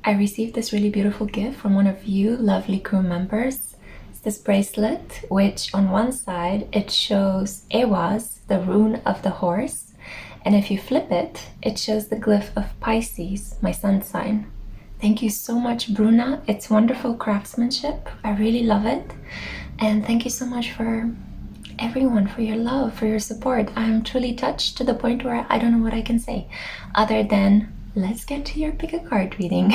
I received this really beautiful gift from one of you lovely crew members. It's this bracelet, which on one side it shows Ewas, the rune of the horse, and if you flip it, it shows the glyph of Pisces, my sun sign. Thank you so much, Bruna. It's wonderful craftsmanship. I really love it. And thank you so much for everyone, for your love, for your support. I'm truly touched to the point where I don't know what I can say other than let's get to your pick a card reading.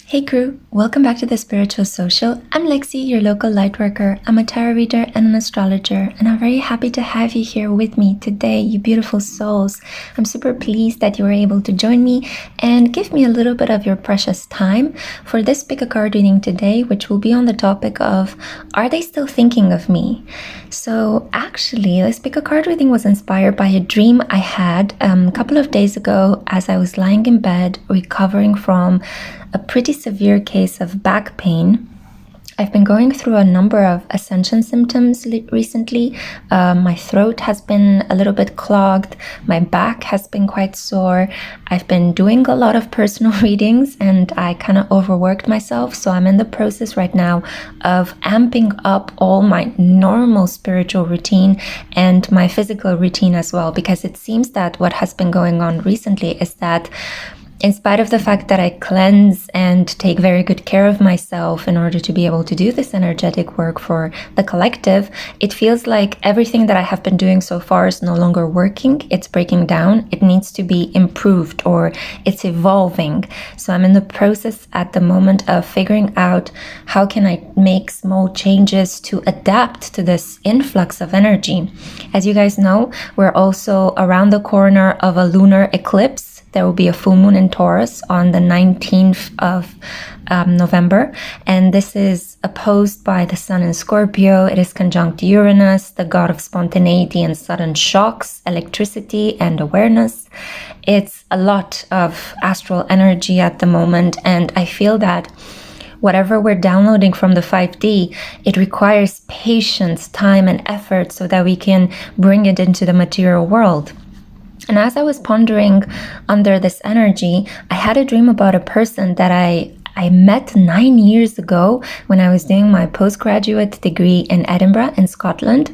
Hey crew, welcome back to the Spiritual Social. I'm Lexi, your local lightworker. I'm a tarot reader and an astrologer, and I'm very happy to have you here with me today, you beautiful souls. I'm super pleased that you were able to join me and give me a little bit of your precious time for this pick a card reading today, which will be on the topic of, are they still thinking of me? So actually, this pick a card reading was inspired by a dream I had a couple of days ago as I was lying in bed recovering from a pretty severe case of back pain. I've been going through a number of ascension symptoms recently. My throat has been a little bit clogged. My back has been quite sore. I've been doing a lot of personal readings and I kind of overworked myself. So I'm in the process right now of amping up all my normal spiritual routine and my physical routine as well, because it seems that what has been going on recently is that in spite of the fact that I cleanse and take very good care of myself in order to be able to do this energetic work for the collective, it feels like everything that I have been doing so far is no longer working. It's breaking down. It needs to be improved or it's evolving. So I'm in the process at the moment of figuring out how can I make small changes to adapt to this influx of energy. As you guys know, we're also around the corner of a lunar eclipse. There will be a full moon in Taurus on the 19th of November, and this is opposed by the sun in Scorpio. It is conjunct Uranus, the god of spontaneity and sudden shocks, electricity and awareness. It's a lot of astral energy at the moment, and I feel that whatever we're downloading from the 5D, it requires patience, time, and effort so that we can bring it into the material world. And as I was pondering under this energy, I had a dream about a person that I met 9 years ago when I was doing my postgraduate degree in Edinburgh in Scotland.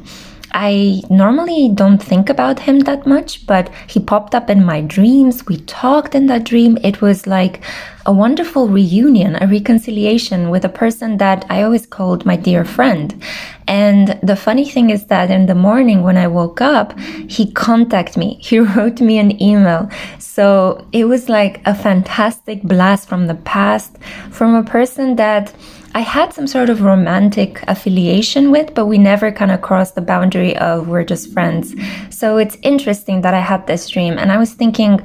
I normally don't think about him that much, but he popped up in my dreams. We talked in that dream. It was like a wonderful reunion, a reconciliation with a person that I always called my dear friend. And the funny thing is that in the morning when I woke up, he contacted me. He wrote me an email. So it was like a fantastic blast from the past, from a person that I had some sort of romantic affiliation with, but we never kind of crossed the boundary of we're just friends. So it's interesting that I had this dream, and I was thinking,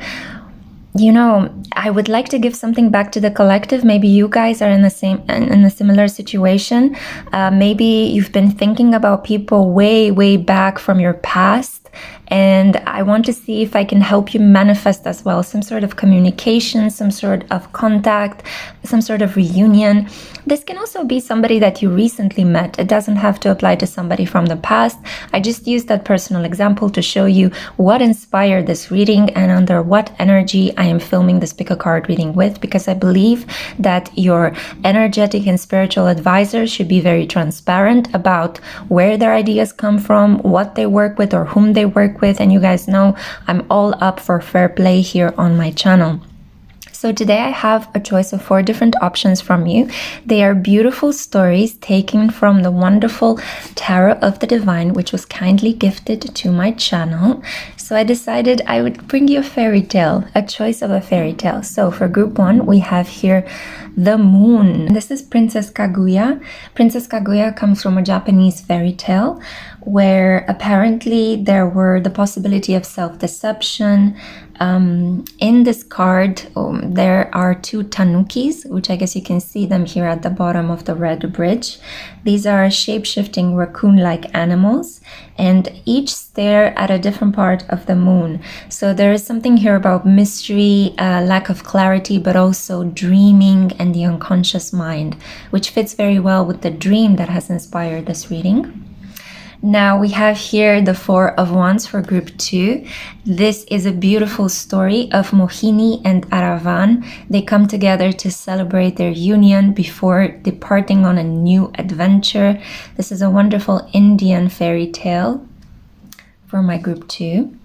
you know, I would like to give something back to the collective. Maybe you guys are in a similar situation. Maybe you've been thinking about people way back from your past, and I want to see if I can help you manifest as well some sort of communication, some sort of contact, some sort of reunion. This can also be somebody that you recently met. It doesn't have to apply to somebody from the past. I just used that personal example to show you what inspired this reading and under what energy I am filming this pick a card reading with, because I believe that your energetic and spiritual advisors should be very transparent about where their ideas come from, what they work with or whom they work with. And you guys know I'm all up for fair play here on my channel. So today I have a choice of 4 different options from you. They are beautiful stories taken from the wonderful Tarot of the Divine, which was kindly gifted to my channel. So I decided I would bring you a fairy tale, a choice of a fairy tale. So for group 1, we have here the moon. This is Princess Kaguya. Princess Kaguya comes from a Japanese fairy tale where apparently there were the possibility of self-deception. In this card, there are two tanukis, which I guess you can see them here at the bottom of the red bridge. These are shape-shifting raccoon-like animals, and each stare at a different part of the moon. So there is something here about mystery, lack of clarity, but also dreaming and the unconscious mind, which fits very well with the dream that has inspired this reading. Now we have here the Four of Wands for group 2. This is a beautiful story of Mohini and Aravan. They come together to celebrate their union before departing on a new adventure. This is a wonderful Indian fairy tale for my group 2.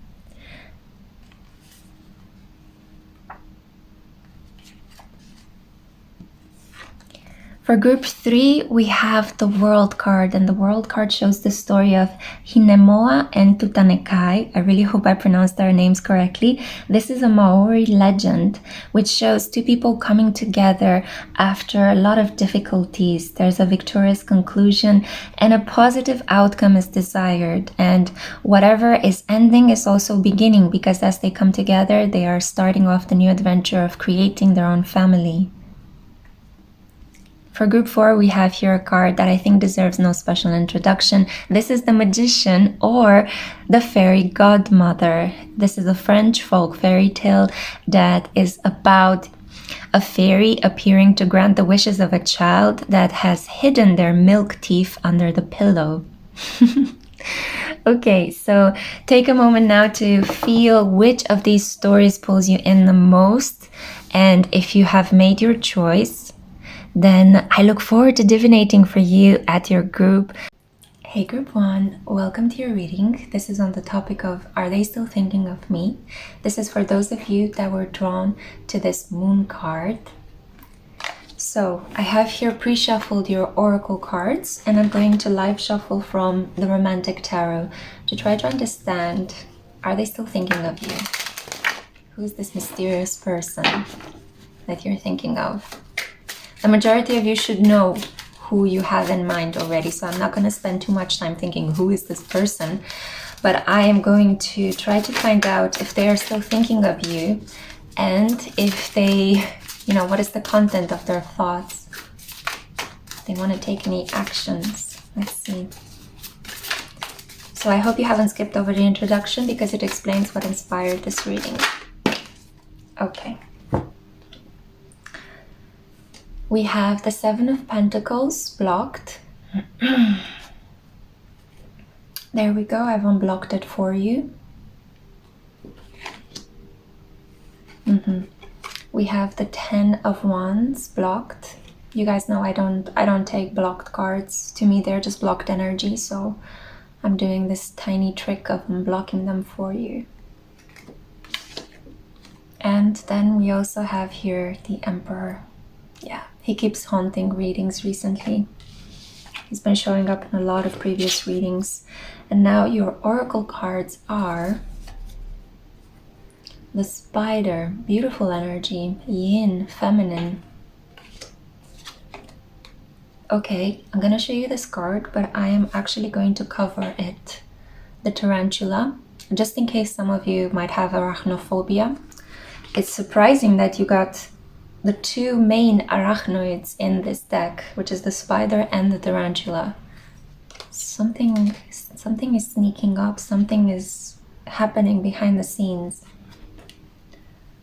For group 3, we have the World card, and the World card shows the story of Hinemoa and Tutanekai. I really hope I pronounced their names correctly. This is a Maori legend which shows two people coming together after a lot of difficulties. There's a victorious conclusion and a positive outcome is desired, and whatever is ending is also beginning, because as they come together, they are starting off the new adventure of creating their own family. For group 4, we have here a card that I think deserves no special introduction. This is the Magician, or the Fairy Godmother. This is a French folk fairy tale that is about a fairy appearing to grant the wishes of a child that has hidden their milk teeth under the pillow. Okay, so take a moment now to feel which of these stories pulls you in the most, and if you have made your choice, then I look forward to divinating for you at your group. Hey group 1, welcome to your reading. This is on the topic of, are they still thinking of me? This is for those of you that were drawn to this moon card. So I have here pre-shuffled your oracle cards, and I'm going to live shuffle from the Romantic Tarot to try to understand, are they still thinking of you? Who's this mysterious person that you're thinking of? The majority of you should know who you have in mind already, so I'm not going to spend too much time thinking who is this person, but I am going to try to find out if they are still thinking of you, and if they, what is the content of their thoughts, if they want to take any actions. Let's see. So I hope you haven't skipped over the introduction, because it explains what inspired this reading. Okay. We have the Seven of Pentacles blocked. There we go, I've unblocked it for you. We have the Ten of Wands blocked. You guys know I don't take blocked cards. To me, they're just blocked energy, so I'm doing this tiny trick of unblocking them for you. And then we also have here the Emperor. Yeah, he keeps haunting readings recently. He's been showing up in a lot of previous readings. And now your oracle cards are the Spider, beautiful energy, Yin, feminine. Okay, I'm gonna show you this card, but I am actually going to cover it. The Tarantula, just in case some of you might have arachnophobia. It's surprising that you got the two main arachnoids in this deck, which is the Spider and the Tarantula. Something is sneaking up, something is happening behind the scenes.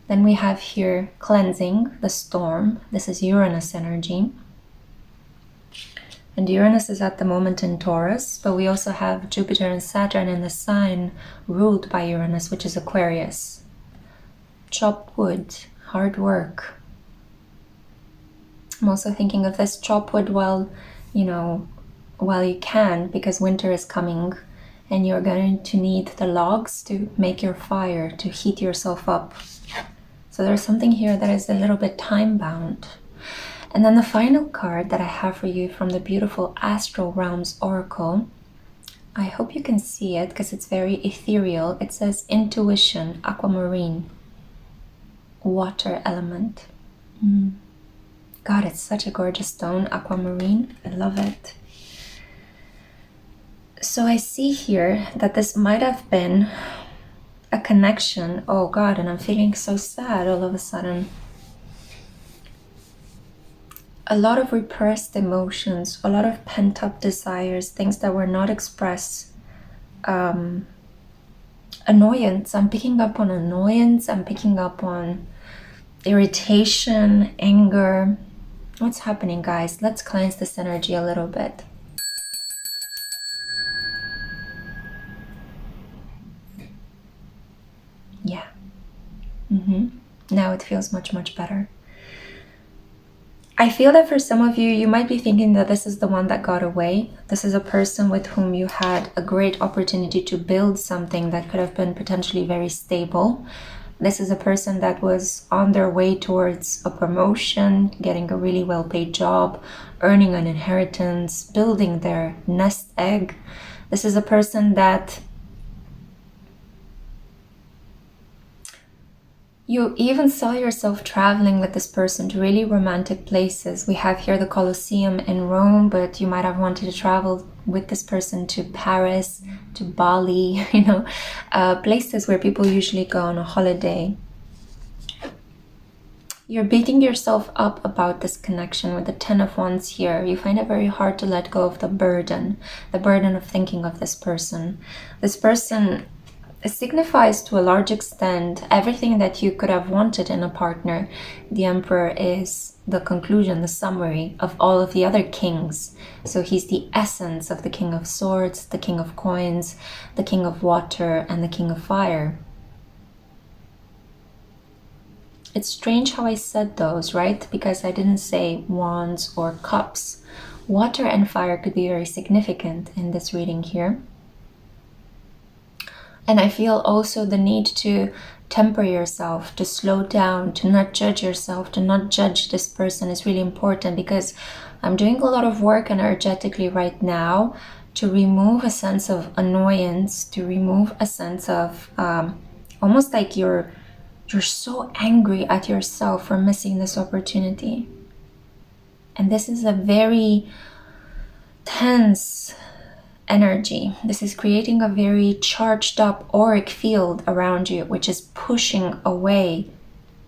Then we have here Cleansing, the Storm. This is Uranus energy. And Uranus is at the moment in Taurus, but we also have Jupiter and Saturn in the sign ruled by Uranus, which is Aquarius. Chop wood, hard work. I'm also thinking of this, chop wood while you can, because winter is coming and you're going to need the logs to make your fire, to heat yourself up. So there's something here that is a little bit time bound. And then the final card that I have for you from the beautiful Astral Realms Oracle, I hope you can see it because it's very ethereal. It says Intuition, Aquamarine, Water element. God, it's such a gorgeous stone, aquamarine. I love it. So I see here that this might have been a connection. Oh God, and I'm feeling so sad all of a sudden. A lot of repressed emotions, a lot of pent-up desires, things that were not expressed. Annoyance. I'm picking up on annoyance. I'm picking up on irritation, anger. What's happening, guys? Let's cleanse this energy a little bit. Yeah. Now it feels much, much better. I feel that for some of you, you might be thinking that this is the one that got away. This is a person with whom you had a great opportunity to build something that could have been potentially very stable. This is a person that was on their way towards a promotion, getting a really well-paid job, earning an inheritance, building their nest egg. This is a person that you even saw yourself traveling with this person to really romantic places. We have here the Colosseum in Rome, but you might have wanted to travel with this person to Paris, to Bali, places where people usually go on a holiday. You're beating yourself up about this connection with the Ten of Wands here. You find it very hard to let go of the burden of thinking of this person. This person signifies to a large extent everything that you could have wanted in a partner. The Emperor is the conclusion, the summary of all of the other kings. So he's the essence of the King of Swords, the King of Coins, the King of Water, and the King of Fire. It's strange how I said those, right? Because I didn't say wands or cups. Water and fire could be very significant in this reading here. And I feel also the need to temper yourself, to slow down, to not judge yourself, to not judge this person is really important, because I'm doing a lot of work energetically right now to remove a sense of annoyance, to remove a sense of almost like you're so angry at yourself for missing this opportunity. And this is a very tense energy. This is creating a very charged up auric field around you, which is pushing away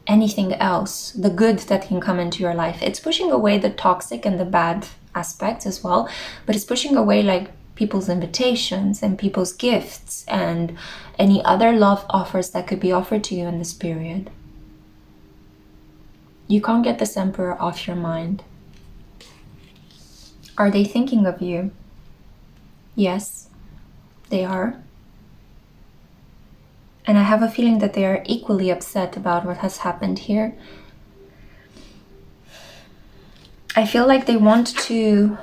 anything else, the good that can come into your life. It's pushing away the toxic and the bad aspects as well, but it's pushing away like people's invitations and people's gifts and any other love offers that could be offered to you in this period. You can't get this Emperor off your mind. Are they thinking of you? Yes, they are. And I have a feeling that they are equally upset about what has happened here. I feel like they want to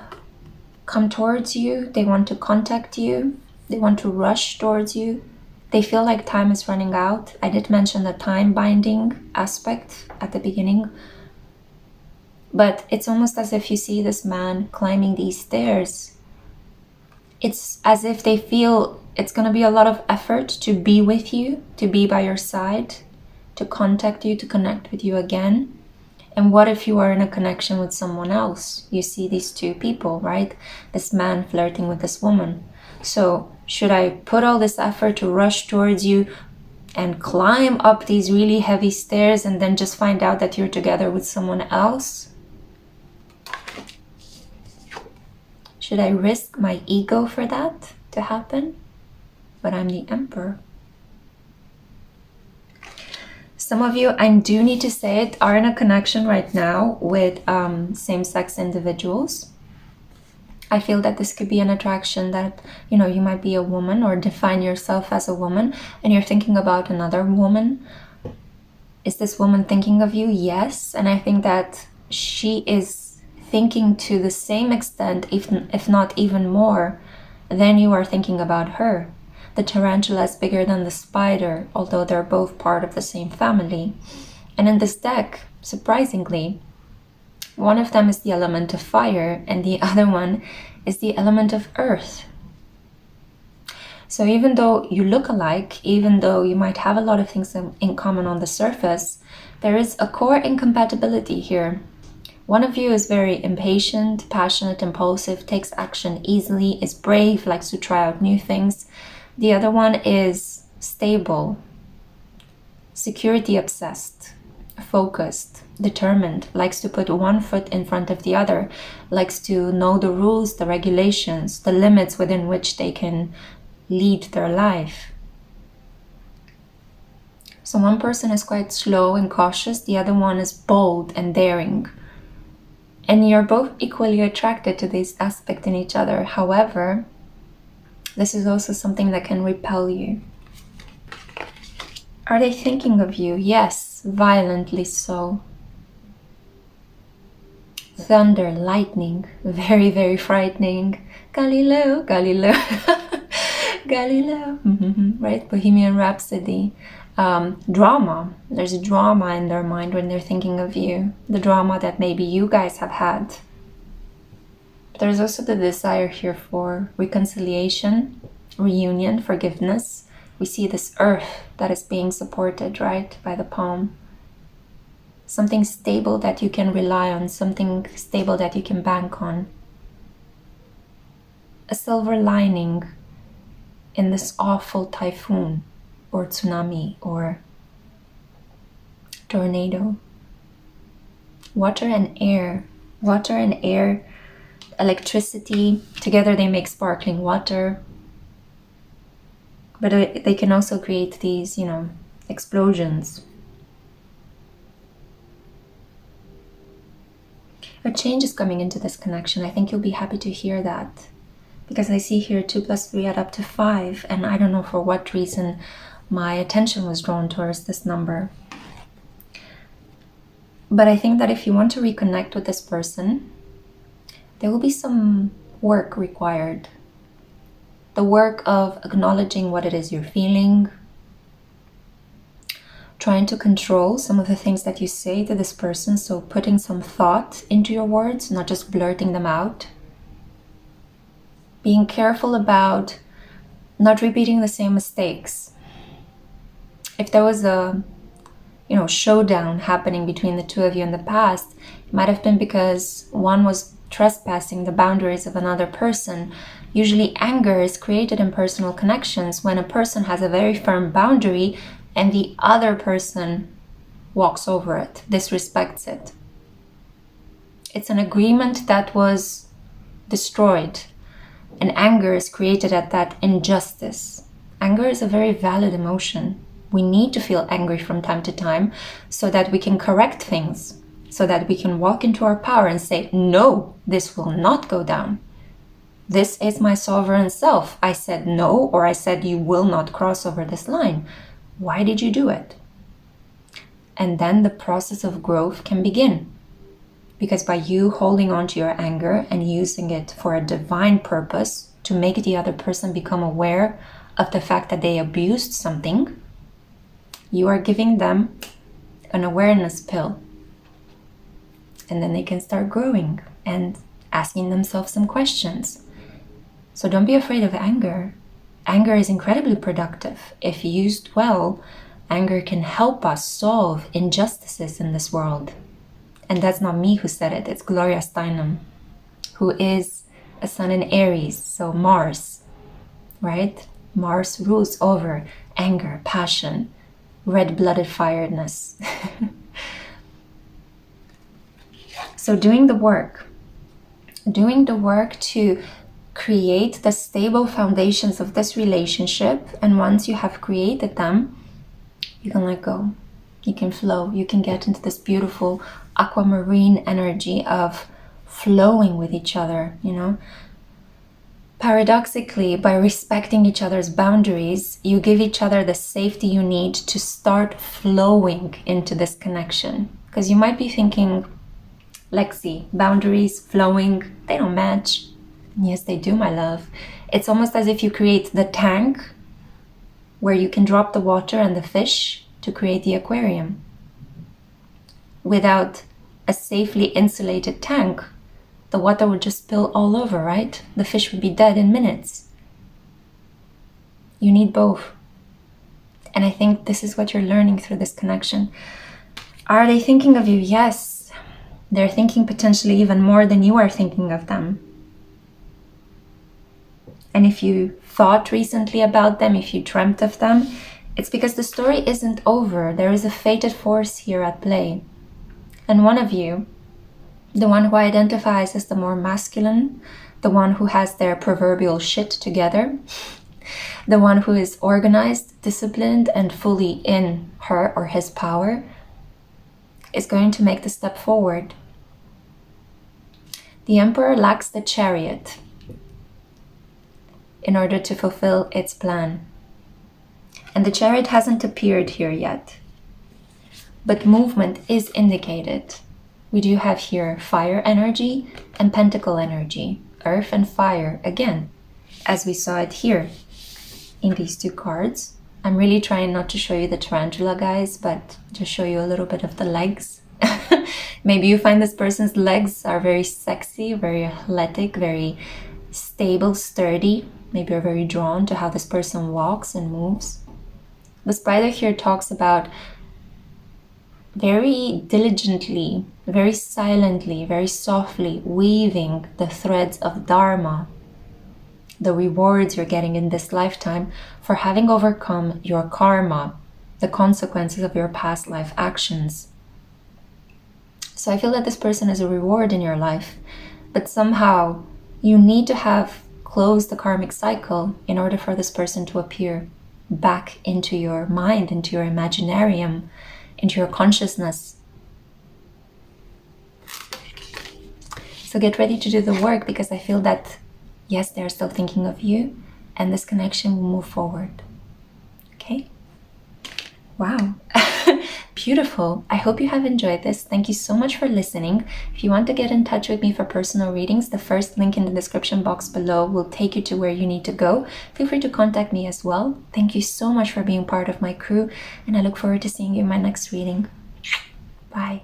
come towards you. They want to contact you. They want to rush towards you. They feel like time is running out. I did mention the time binding aspect at the beginning. But it's almost as if you see this man climbing these stairs. It's as if they feel it's going to be a lot of effort to be with you, to be by your side, to contact you, to connect with you again. And what if you are in a connection with someone else? You see these two people, right? This man flirting with this woman. So should I put all this effort to rush towards you and climb up these really heavy stairs and then just find out that you're together with someone else? Should I risk my ego for that to happen? But I'm the Emperor. Some of you, I do need to say it, are in a connection right now with same-sex individuals. I feel that this could be an attraction that, you might be a woman or define yourself as a woman and you're thinking about another woman. Is this woman thinking of you? Yes. And I think that she is thinking to the same extent, if not even more, than you are thinking about her. The tarantula is bigger than the spider, although they're both part of the same family. And in this deck, surprisingly, one of them is the element of fire and the other one is the element of earth. So even though you look alike, even though you might have a lot of things in common on the surface, there is a core incompatibility here. One of you is very impatient, passionate, impulsive, takes action easily, is brave, likes to try out new things. The other one is stable, security obsessed, focused, determined, likes to put one foot in front of the other, likes to know the rules, the regulations, the limits within which they can lead their life. So one person is quite slow and cautious, the other one is bold and daring. And you're both equally attracted to this aspect in each other. However, this is also something that can repel you. Are they thinking of you? Yes, violently so. Thunder, lightning, very, very frightening. Galileo, Galileo, Galileo, right? Bohemian Rhapsody. Drama. There's a drama in their mind when they're thinking of you. The drama that maybe you guys have had. But there's also the desire here for reconciliation, reunion, forgiveness. We see this earth that is being supported, right, by the palm. Something stable that you can rely on, something stable that you can bank on. A silver lining in this awful typhoon or tsunami or tornado. Water and air, electricity, together they make sparkling water. But they can also create these, explosions. A change is coming into this connection. I think you'll be happy to hear that. Because I see here 2 + 3 add up to 5. And I don't know for what reason my attention was drawn towards this number. But I think that if you want to reconnect with this person, there will be some work required. The work of acknowledging what it is you're feeling, trying to control some of the things that you say to this person, so putting some thought into your words, not just blurting them out. Being careful about not repeating the same mistakes. If there was a, showdown happening between the two of you in the past, it might have been because one was trespassing the boundaries of another person. Usually anger is created in personal connections when a person has a very firm boundary and the other person walks over it, disrespects it. It's an agreement that was destroyed, and anger is created at that injustice. Anger is a very valid emotion. We need to feel angry from time to time so that we can correct things, so that we can walk into our power and say, no, this will not go down. This is my sovereign self. I said no, or I said you will not cross over this line. Why did you do it? And then the process of growth can begin. Because by you holding on to your anger and using it for a divine purpose to make the other person become aware of the fact that they abused something, you are giving them an awareness pill. And then they can start growing and asking themselves some questions. So don't be afraid of anger. Anger is incredibly productive. If used well, anger can help us solve injustices in this world. And that's not me who said it, it's Gloria Steinem, who is a sun in Aries, so Mars, right? Mars rules over anger, passion, red-blooded firedness. So doing the work to create the stable foundations of this relationship, and once you have created them, you can let go, you can flow, you can get into this beautiful aquamarine energy of flowing with each other, Paradoxically, by respecting each other's boundaries, you give each other the safety you need to start flowing into this connection. Because you might be thinking, Lexi, boundaries, flowing, they don't match. Yes, they do, my love. It's almost as if you create the tank where you can drop the water and the fish to create the aquarium. Without a safely insulated tank, the water would just spill all over, right? The fish would be dead in minutes. You need both. And I think this is what you're learning through this connection. Are they thinking of you? Yes. They're thinking potentially even more than you are thinking of them. And if you thought recently about them, if you dreamt of them, it's because the story isn't over. There is a fated force here at play. And one of you, the one who identifies as the more masculine, the one who has their proverbial shit together, the one who is organized, disciplined, and fully in her or his power, is going to make the step forward. The Emperor lacks the Chariot in order to fulfill its plan. And the Chariot hasn't appeared here yet. But movement is indicated. We do have here fire energy and pentacle energy, earth and fire again, as we saw it here in these two cards. I'm really trying not to show you the tarantula, guys, but to show you a little bit of the legs. Maybe you find this person's legs are very sexy, very athletic, very stable, sturdy. Maybe you're very drawn to how this person walks and moves. The spider here talks about very diligently, very silently, very softly weaving the threads of Dharma, the rewards you're getting in this lifetime for having overcome your karma, the consequences of your past life actions. So I feel that this person is a reward in your life, but somehow you need to have closed the karmic cycle in order for this person to appear back into your mind, into your imaginarium, into your consciousness. So get ready to do the work, because I feel that, yes, they're still thinking of you, and this connection will move forward. Okay? Wow. Beautiful. I hope you have enjoyed this. Thank you so much for listening. If you want to get in touch with me for personal readings, the first link in the description box below will take you to where you need to go. Feel free to contact me as well. Thank you so much for being part of my crew, and I look forward to seeing you in my next reading. Bye.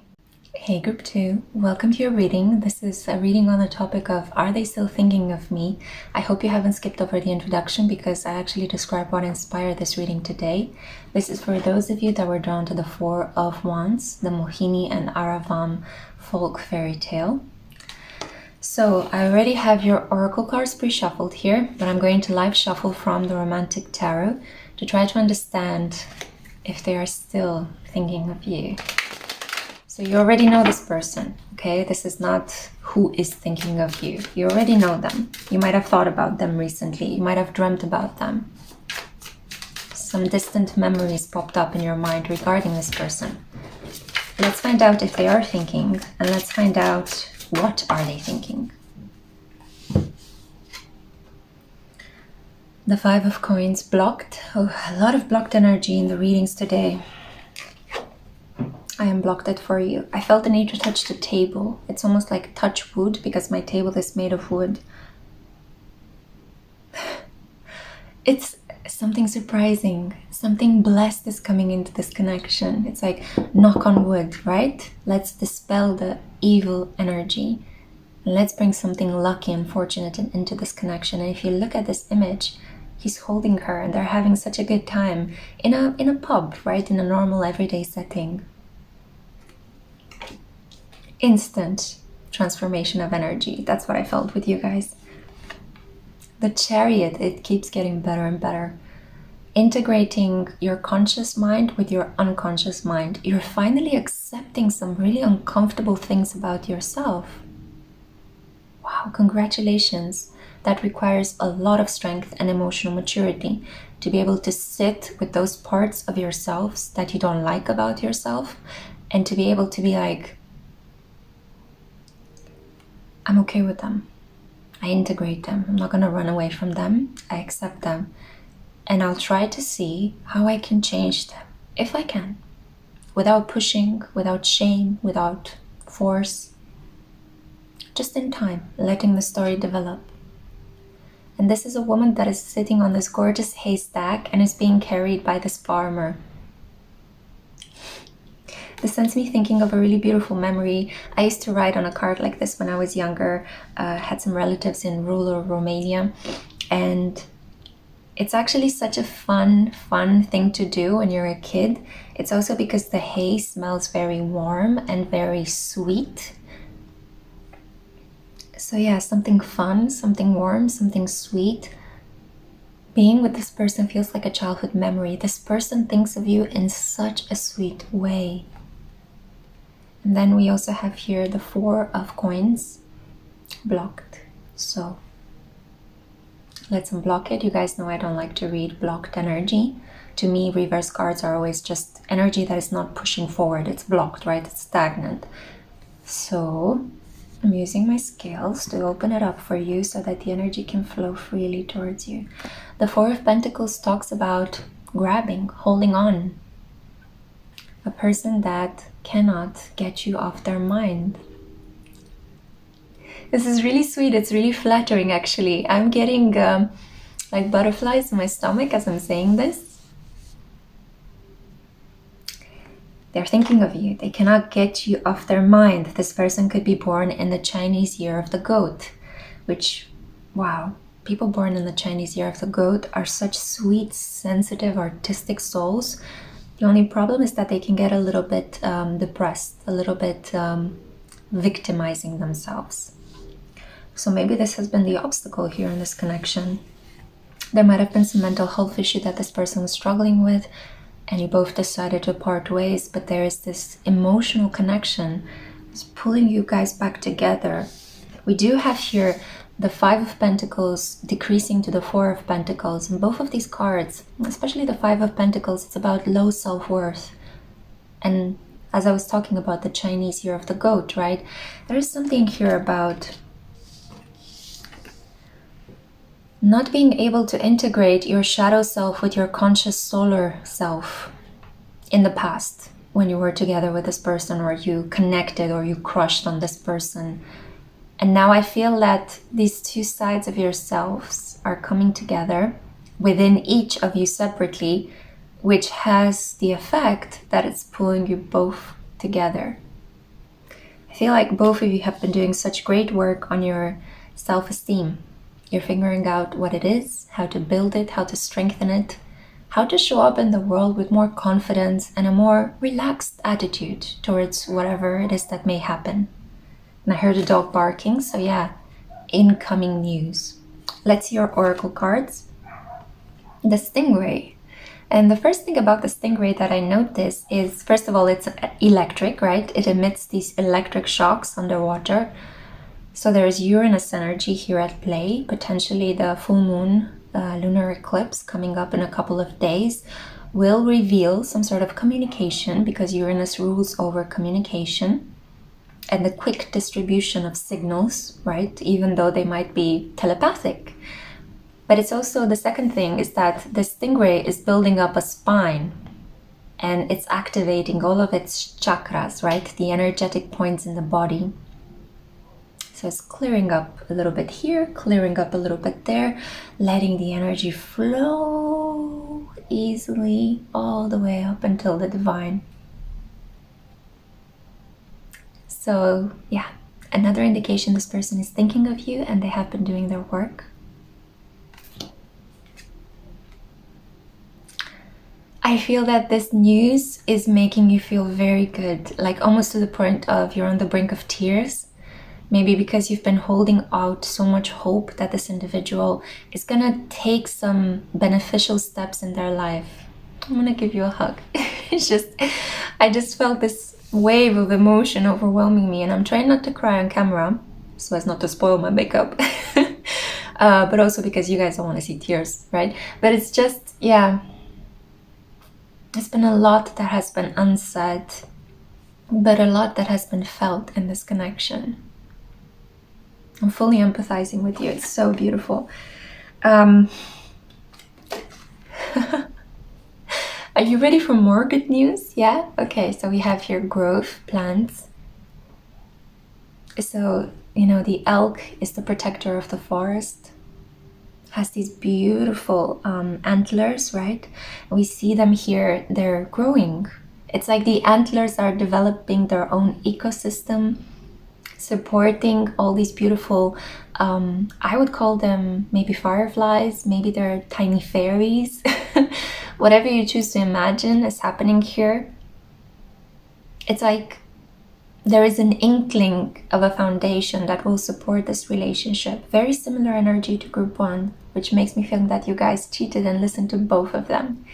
Hey group 2, welcome to your reading. This is a reading on the topic of, are they still thinking of me? I hope you haven't skipped over the introduction, because I actually describe what inspired this reading today. This is for those of you that were drawn to the Four of Wands, the Mohini and Aravam folk fairy tale. So I already have your oracle cards pre-shuffled here, but I'm going to live shuffle from the Romantic Tarot to try to understand if they are still thinking of you. So you already know this person, okay? This is not who is thinking of you. You already know them. You might have thought about them recently. You might have dreamt about them. Some distant memories popped up in your mind regarding this person. Let's find out if they are thinking, and let's find out what are they thinking. The Five of Coins blocked. Oh, a lot of blocked energy in the readings today. I unblocked it for you. I felt the need to touch the table. It's almost like touch wood, because my table is made of wood. It's something surprising. Something blessed is coming into this connection. It's like knock on wood, right? Let's dispel the evil energy. Let's bring something lucky and fortunate into this connection. And if you look at this image, he's holding her and they're having such a good time in a pub, right? In a normal everyday setting. Instant transformation of energy. That's what I felt with you guys. The Chariot, it keeps getting better and better. Integrating your conscious mind with your unconscious mind. You're finally accepting some really uncomfortable things about yourself. Wow, congratulations. That requires a lot of strength and emotional maturity to be able to sit with those parts of yourselves that you don't like about yourself, and to be able to be like, I'm okay with them. I integrate them. I'm not going to run away from them. I accept them. And I'll try to see how I can change them, if I can. Without pushing, without shame, without force. Just in time, letting the story develop. And this is a woman that is sitting on this gorgeous haystack and is being carried by this farmer. This sends me thinking of a really beautiful memory. I used to ride on a cart like this when I was younger. Had some relatives in rural Romania, and it's actually such a fun thing to do when you're a kid. It's also because the hay smells very warm and very sweet, So yeah, something fun, something warm, something sweet. Being with this person feels like a childhood memory. This person thinks of you in such a sweet way. And then we also have here the 4 of coins blocked. So let's unblock it. You guys know I don't like to read blocked energy. To me, reverse cards are always just energy that is not pushing forward. It's blocked, right? It's stagnant. So I'm using my scales to open it up for you so that the energy can flow freely towards you. The 4 of Pentacles talks about grabbing, holding on. A person that cannot get you off their mind. This is really sweet. It's really flattering, actually. I'm getting like butterflies in my stomach as I'm saying this. They're thinking of you. They cannot get you off their mind. This person could be born in the Chinese year of the goat, which, wow, people born in the Chinese year of the goat are such sweet, sensitive, artistic souls. The only problem is that they can get a little bit depressed, a little bit victimizing themselves. So maybe this has been the obstacle here in this connection. There might have been some mental health issue that this person was struggling with, and you both decided to part ways, but there is this emotional connection. It's pulling you guys back together. We do have here the 5 of Pentacles decreasing to the 4 of Pentacles. And both of these cards, especially the 5 of Pentacles, it's about low self-worth. And as I was talking about the Chinese year of the goat, right? There is something here about not being able to integrate your shadow self with your conscious solar self in the past when you were together with this person, or you connected, or you crushed on this person. And now I feel that these two sides of yourselves are coming together within each of you separately, which has the effect that it's pulling you both together. I feel like both of you have been doing such great work on your self-esteem. You're figuring out what it is, how to build it, how to strengthen it, how to show up in the world with more confidence and a more relaxed attitude towards whatever it is that may happen. And I heard a dog barking, so yeah, incoming news. Let's see your oracle cards. The stingray. And the first thing about the stingray that I notice is, first of all, it's electric, right? It emits these electric shocks underwater. So there's Uranus energy here at play, potentially the full moon lunar eclipse coming up in a couple of days will reveal some sort of communication, because Uranus rules over communication and the quick distribution of signals, right? Even though they might be telepathic. But it's also, the second thing is that the stingray is building up a spine and it's activating all of its chakras, right? The energetic points in the body. So it's clearing up a little bit here, clearing up a little bit there, letting the energy flow easily all the way up until the divine. So yeah, another indication this person is thinking of you and they have been doing their work. I feel that this news is making you feel very good, like almost to the point of you're on the brink of tears. Maybe because you've been holding out so much hope that this individual is gonna take some beneficial steps in their life. I'm gonna give you a hug. I just felt this wave of emotion overwhelming me, and I'm trying not to cry on camera so as not to spoil my makeup. But also because you guys don't want to see tears, right? But it's just, yeah, it's been a lot that has been unsaid, but a lot that has been felt in this connection. I'm fully empathizing with you. It's so beautiful. Are you ready for more good news? Yeah? Okay, so we have here growth, plants. So, you know, the elk is the protector of the forest. Has these beautiful antlers, right? We see them here, they're growing. It's like the antlers are developing their own ecosystem, supporting all these beautiful, I would call them maybe fireflies, maybe they're tiny fairies. Whatever you choose to imagine is happening here. It's like there is an inkling of a foundation that will support this relationship. Very similar energy to group 1, which makes me feel that you guys cheated and listened to both of them.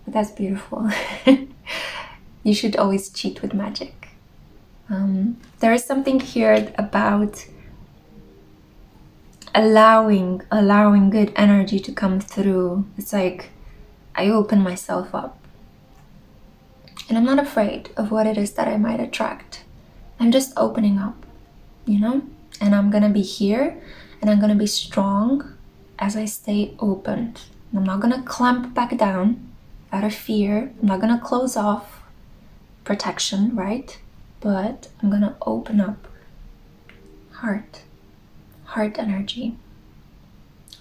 But that's beautiful. You should always cheat with magic. There is something here about allowing good energy to come through. It's like I open myself up. And I'm not afraid of what it is that I might attract. I'm just opening up, you know? And I'm gonna be here and I'm gonna be strong as I stay open. I'm not gonna clamp back down out of fear. I'm not gonna close off protection, right? But I'm gonna open up heart energy,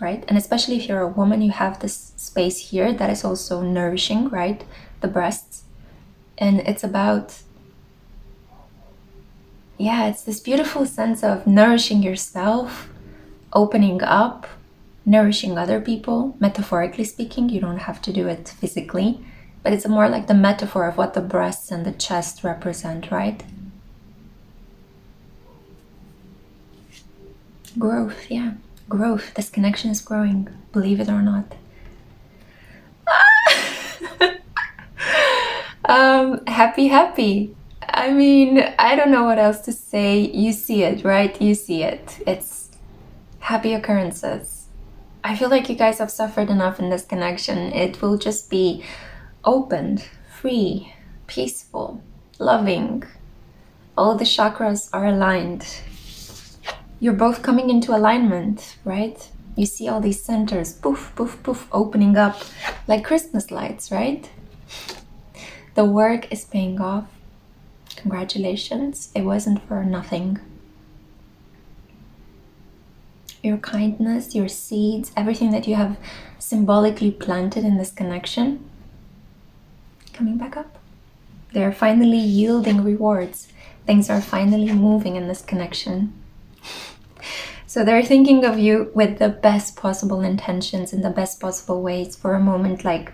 right? And especially if you're a woman, you have this space here that is also nourishing, right? The breasts. And it's about, it's this beautiful sense of nourishing yourself, opening up, nourishing other people, metaphorically speaking. You don't have to do it physically, but it's more like the metaphor of what the breasts and the chest represent, right? Growth, growth. This connection is growing, believe it or not. Happy. I mean, I don't know what else to say. You see it, right? You see it. It's happy occurrences. I feel like you guys have suffered enough in this connection. It will just be opened, free, peaceful, loving. All the chakras are aligned. You're both coming into alignment, right? You see all these centers, poof, poof, poof, opening up like Christmas lights, right? The work is paying off. Congratulations. It wasn't for nothing. Your kindness, your seeds, everything that you have symbolically planted in this connection, coming back up. They're finally yielding rewards. Things are finally moving in this connection. So they're thinking of you with the best possible intentions in the best possible ways. For a moment, like,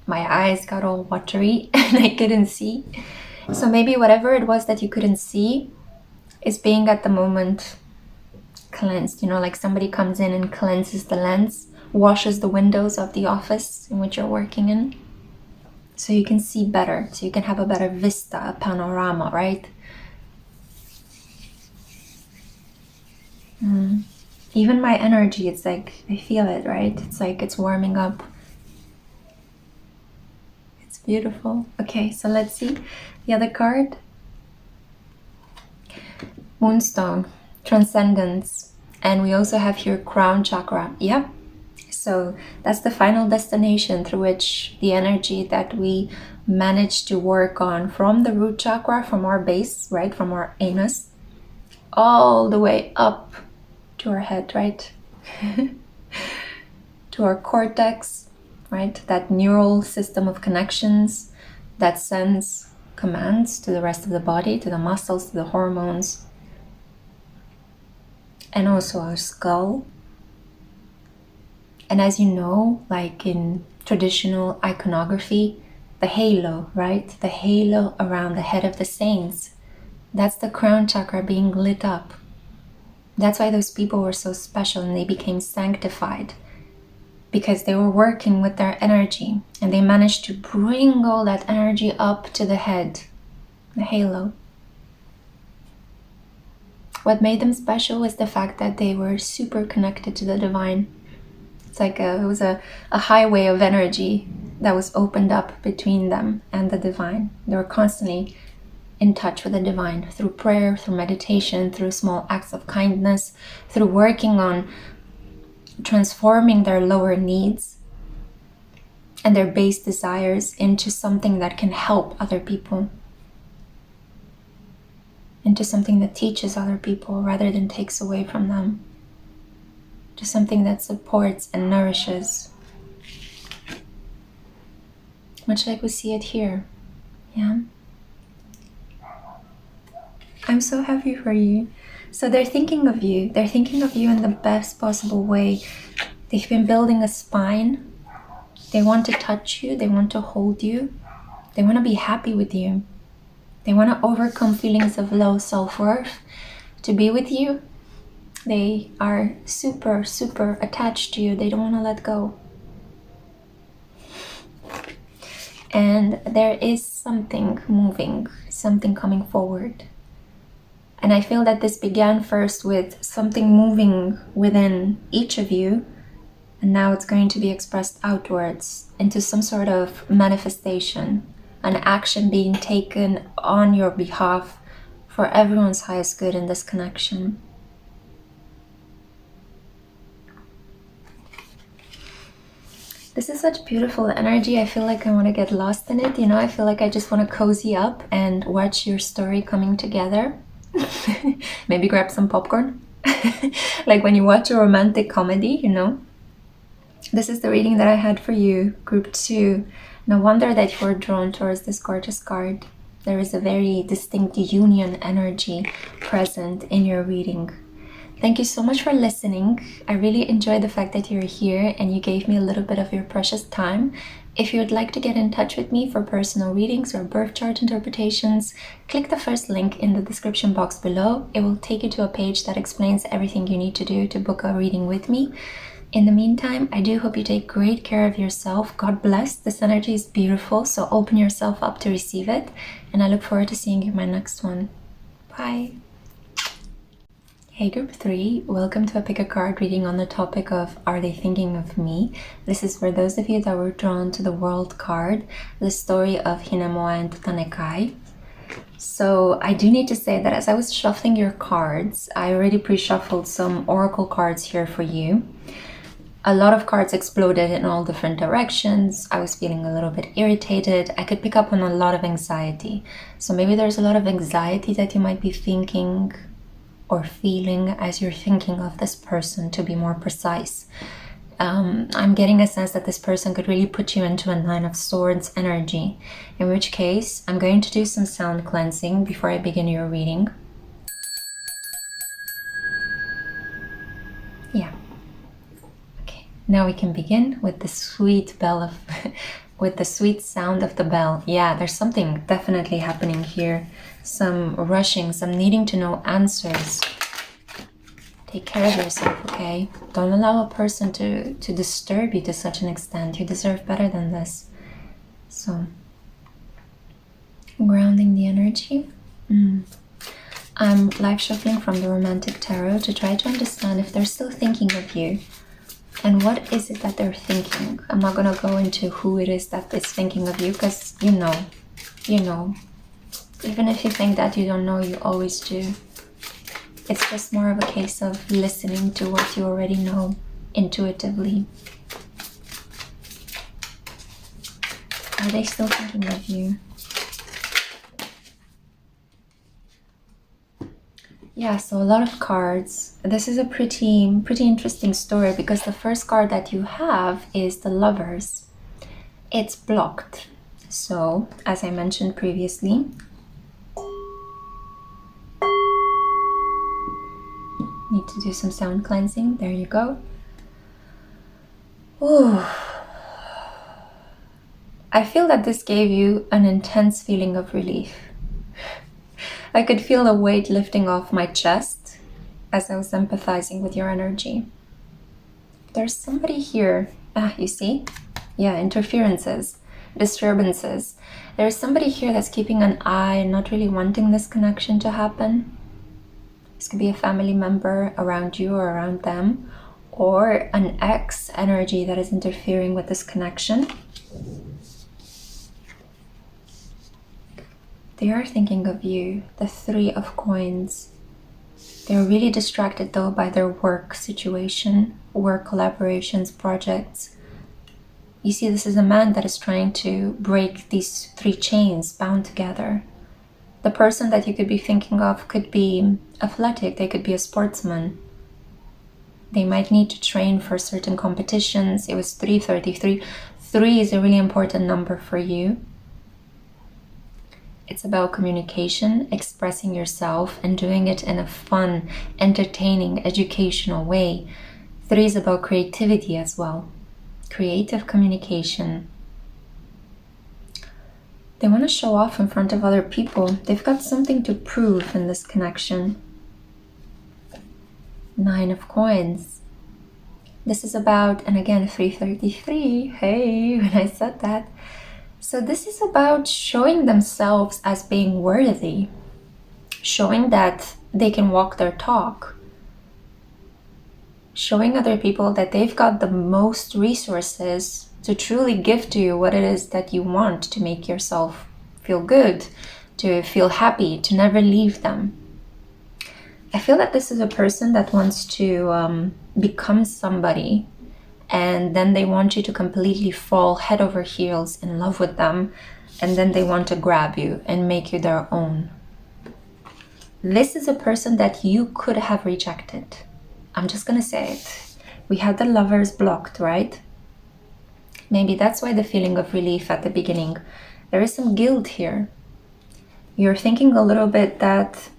my eyes got all watery and I couldn't see. So maybe whatever it was that you couldn't see is being at the moment cleansed. You know, like somebody comes in and cleanses the lens, washes the windows of the office in which you're working in, so you can see better, so you can have a better vista, a panorama, right? Even my energy, it's like, I feel it, right? It's like it's warming up. It's beautiful. Okay, so let's see the other card. Moonstone, transcendence. And we also have here crown chakra. Yeah. So that's the final destination through which the energy that we manage to work on from the root chakra, from our base, right? From our anus, all the way up to our head, right? To our cortex, right? That neural system of connections that sends commands to the rest of the body, to the muscles, to the hormones, and also our skull. And as you know, like in traditional iconography, the halo, right? The halo around the head of the saints, that's the crown chakra being lit up. That's why those people were so special and they became sanctified, because they were working with their energy and they managed to bring all that energy up to the head, the halo. What made them special was the fact that they were super connected to the divine. It's like it was a highway of energy that was opened up between them and the divine. They were constantly in touch with the divine through prayer, through meditation, through small acts of kindness, through working on transforming their lower needs and their base desires into something that can help other people, into something that teaches other people rather than takes away from them, to something that supports and nourishes. Much like we see it here. Yeah. I'm so happy for you. So they're thinking of you. They're thinking of you in the best possible way. They've been building a spine. They want to touch you. They want to hold you. They want to be happy with you. They want to overcome feelings of low self-worth to be with you. They are super, super attached to you. They don't want to let go. And there is something moving, something coming forward. And I feel that this began first with something moving within each of you, and now it's going to be expressed outwards into some sort of manifestation, an action being taken on your behalf for everyone's highest good in this connection. This is such beautiful energy. I feel like I want to get lost in it. You know, I feel like I just want to cozy up and watch your story coming together. Maybe grab some popcorn. Like when you watch a romantic comedy, you know. This is the reading that I had for you, group 2. No wonder that you were drawn towards this gorgeous card. There is a very distinct union energy present in your reading. Thank you so much for listening. I really enjoyed the fact that you're here and you gave me a little bit of your precious time. If you would like to get in touch with me for personal readings or birth chart interpretations, click the first link in the description box below. It will take you to a page that explains everything you need to do to book a reading with me. In the meantime, I do hope you take great care of yourself. God bless. This energy is beautiful, so open yourself up to receive it. And I look forward to seeing you in my next one. Bye. Hey group 3, welcome to a PickACard reading on the topic of Are They Thinking of Me? This is for those of you that were drawn to the World card, the story of Hinemoa and Tutanekai. So I do need to say that as I was shuffling your cards, I already pre-shuffled some oracle cards here for you. A lot of cards exploded in all different directions. I was feeling a little bit irritated. I could pick up on a lot of anxiety. So maybe there's a lot of anxiety that you might be thinking or feeling as you're thinking of this person, to be more precise. I'm getting a sense that this person could really put you into a 9 of Swords energy, in which case I'm going to do some sound cleansing before I begin your reading. Yeah. Okay, now we can begin with the sweet bell of with the sweet sound of the bell. Yeah, there's something definitely happening here. Some rushing, some needing to know answers. Take care of yourself, okay? Don't allow a person to disturb you to such an extent. You deserve better than this. So, grounding the energy. I'm live shuffling from the Romantic Tarot to try to understand if they're still thinking of you. And what is it that they're thinking? I'm not going to go into who it is that is thinking of you, because you know. Even if you think that you don't know, you always do. It's just more of a case of listening to what you already know intuitively. Are they still thinking of you? Yeah, so a lot of cards. This is a pretty interesting story, because the first card that you have is the Lovers. It's blocked. So, as I mentioned previously, need to do some sound cleansing. There you go. Ooh. I feel that this gave you an intense feeling of relief. I could feel a weight lifting off my chest as I was empathizing with your energy. There's somebody here. You see? Yeah, interferences, disturbances. There's somebody here that's keeping an eye and not really wanting this connection to happen. This could be a family member around you or around them, or an ex energy that is interfering with this connection. They are thinking of you, the 3 of Coins. They're really distracted though by their work situation, work collaborations, projects. You see, this is a man that is trying to break these 3 chains bound together. The person that you could be thinking of could be athletic, they could be a sportsman. They might need to train for certain competitions. It was 333. 3 is a really important number for you. It's about communication, expressing yourself, and doing it in a fun, entertaining, educational way. 3 is about creativity as well. Creative communication. They want to show off in front of other people. They've got something to prove in this connection. 9 of Coins. This is about, and again, 333. Hey, when I said that. So this is about showing themselves as being worthy. Showing that they can walk their talk. Showing other people that they've got the most resources to truly give to you what it is that you want to make yourself feel good, to feel happy, to never leave them. I feel that this is a person that wants to become somebody, and then they want you to completely fall head over heels in love with them, and then they want to grab you and make you their own. This is a person that you could have rejected. I'm just gonna say it. We had the Lovers blocked, right? Maybe that's why the feeling of relief at the beginning. There is some guilt here. You're thinking a little bit that,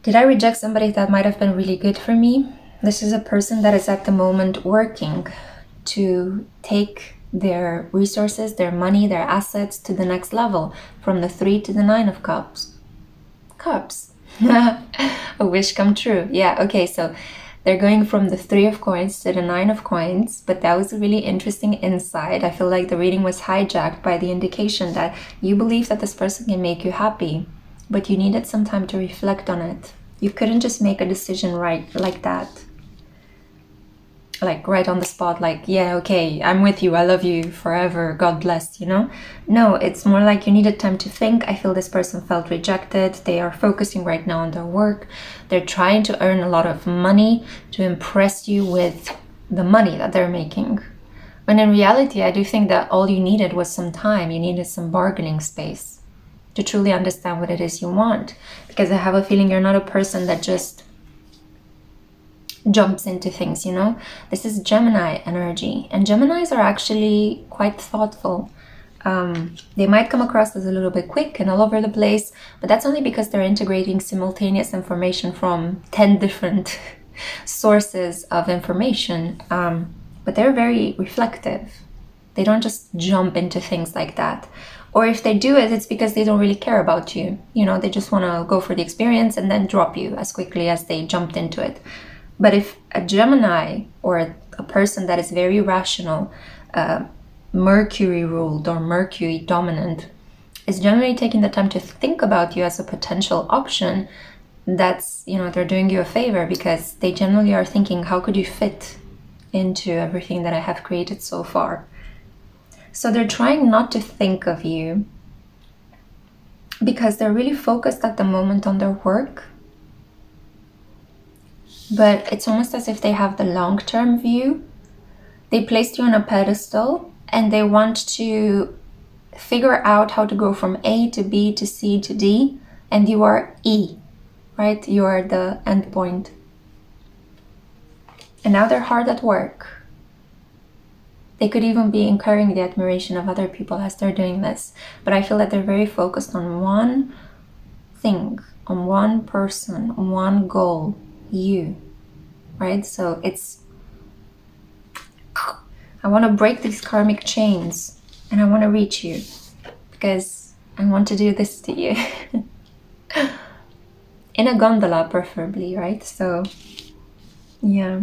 did I reject somebody that might have been really good for me? This is a person that is at the moment working to take their resources, their money, their assets to the next level, from the 3 to the 9 of Cups. A wish come true. Yeah, okay, so they're going from the 3 of Coins to the 9 of Coins, but that was a really interesting insight. I feel like the reading was hijacked by the indication that you believe that this person can make you happy, but you needed some time to reflect on it. You couldn't just make a decision right like that. Like right on the spot, like, yeah, okay, I'm with you, I love you forever, God bless, you know? No, it's more like you needed time to think. I feel this person felt rejected. They are focusing right now on their work. They're trying to earn a lot of money to impress you with the money that they're making. When in reality, I do think that all you needed was some time. You needed some bargaining space to truly understand what it is you want. Because I have a feeling you're not a person that just jumps into things, you know? This is Gemini energy, and Geminis are actually quite thoughtful. They might come across as a little bit quick and all over the place, but that's only because they're integrating simultaneous information from 10 different sources of information. But they're very reflective. They don't just jump into things like that. Or if they do it, it's because they don't really care about you. You know, they just want to go for the experience and then drop you as quickly as they jumped into it. But if a Gemini or a person that is very rational, Mercury ruled or Mercury dominant, is generally taking the time to think about you as a potential option, that's, you know, they're doing you a favor, because they generally are thinking, how could you fit into everything that I have created so far? So they're trying not to think of you because they're really focused at the moment on their work. But it's almost as if they have the long-term view. They placed you on a pedestal and they want to figure out how to go from A to B to C to D, and you are E, right? You are the end point. And now they're hard at work. They could even be incurring the admiration of other people as they're doing this. But I feel that they're very focused on one thing, on one person, on one goal. You, right? So it's, I want to break these karmic chains and I want to reach you because I want to do this to you. In a gondola preferably, right? So yeah.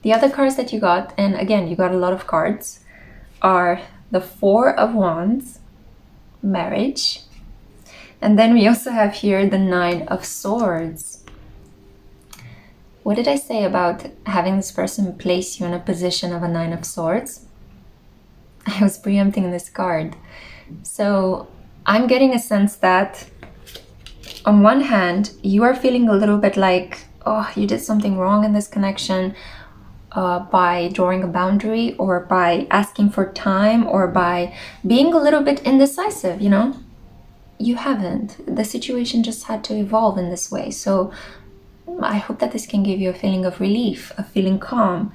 The other cards that you got, and again you got a lot of cards, are the 4 of Wands, marriage, and then we also have here the 9 of Swords. What did I say about having this person place you in a position of a 9 of Swords? I was preempting this card. So I'm getting a sense that on one hand, you are feeling a little bit like, oh, you did something wrong in this connection by drawing a boundary or by asking for time or by being a little bit indecisive, you know? You haven't. The situation just had to evolve in this way. So I hope that this can give you a feeling of relief, a feeling calm,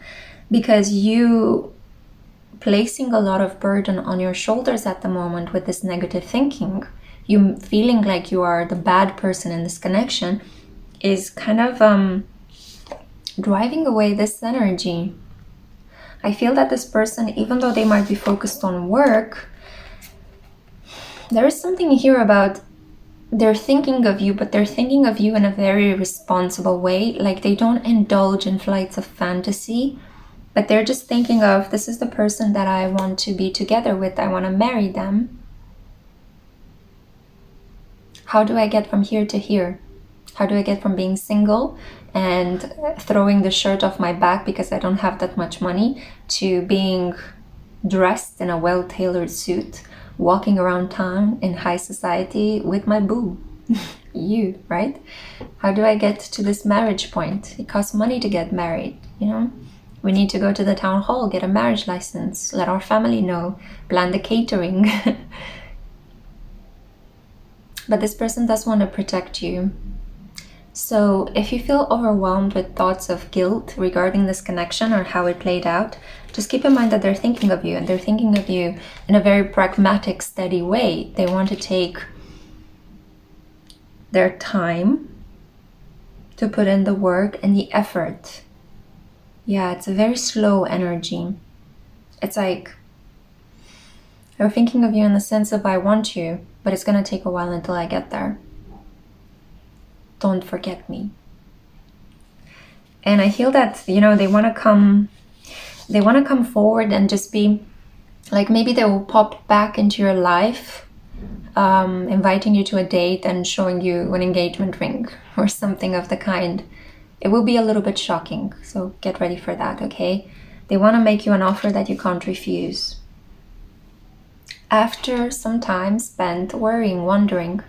because you placing a lot of burden on your shoulders at the moment with this negative thinking, you feeling like you are the bad person in this connection, is kind of driving away this energy. I feel that this person, even though they might be focused on work, there is something here about they're thinking of you, but they're thinking of you in a very responsible way. Like they don't indulge in flights of fantasy, but they're just thinking of, this is the person that I want to be together with. I want to marry them. How do I get from here to here? How do I get from being single and throwing the shirt off my back because I don't have that much money to being dressed in a well-tailored suit, walking around town in high society with my boo? You, right? How do I get to this marriage point? It costs money to get married, you know? We need to go to the town hall, get a marriage license, let our family know, plan the catering. But this person does want to protect you. So if you feel overwhelmed with thoughts of guilt regarding this connection or how it played out, just keep in mind that they're thinking of you, and they're thinking of you in a very pragmatic, steady way. They want to take their time to put in the work and the effort. Yeah, it's a very slow energy. It's like they're thinking of you in the sense of, I want you, but it's going to take a while until I get there. Don't forget me. And I feel that, you know, they want to come forward and just be like, maybe they will pop back into your life, inviting you to a date and showing you an engagement ring or something of the kind. It will be a little bit shocking, so get ready for that, okay? They want to make you an offer that you can't refuse. After some time spent worrying, wondering,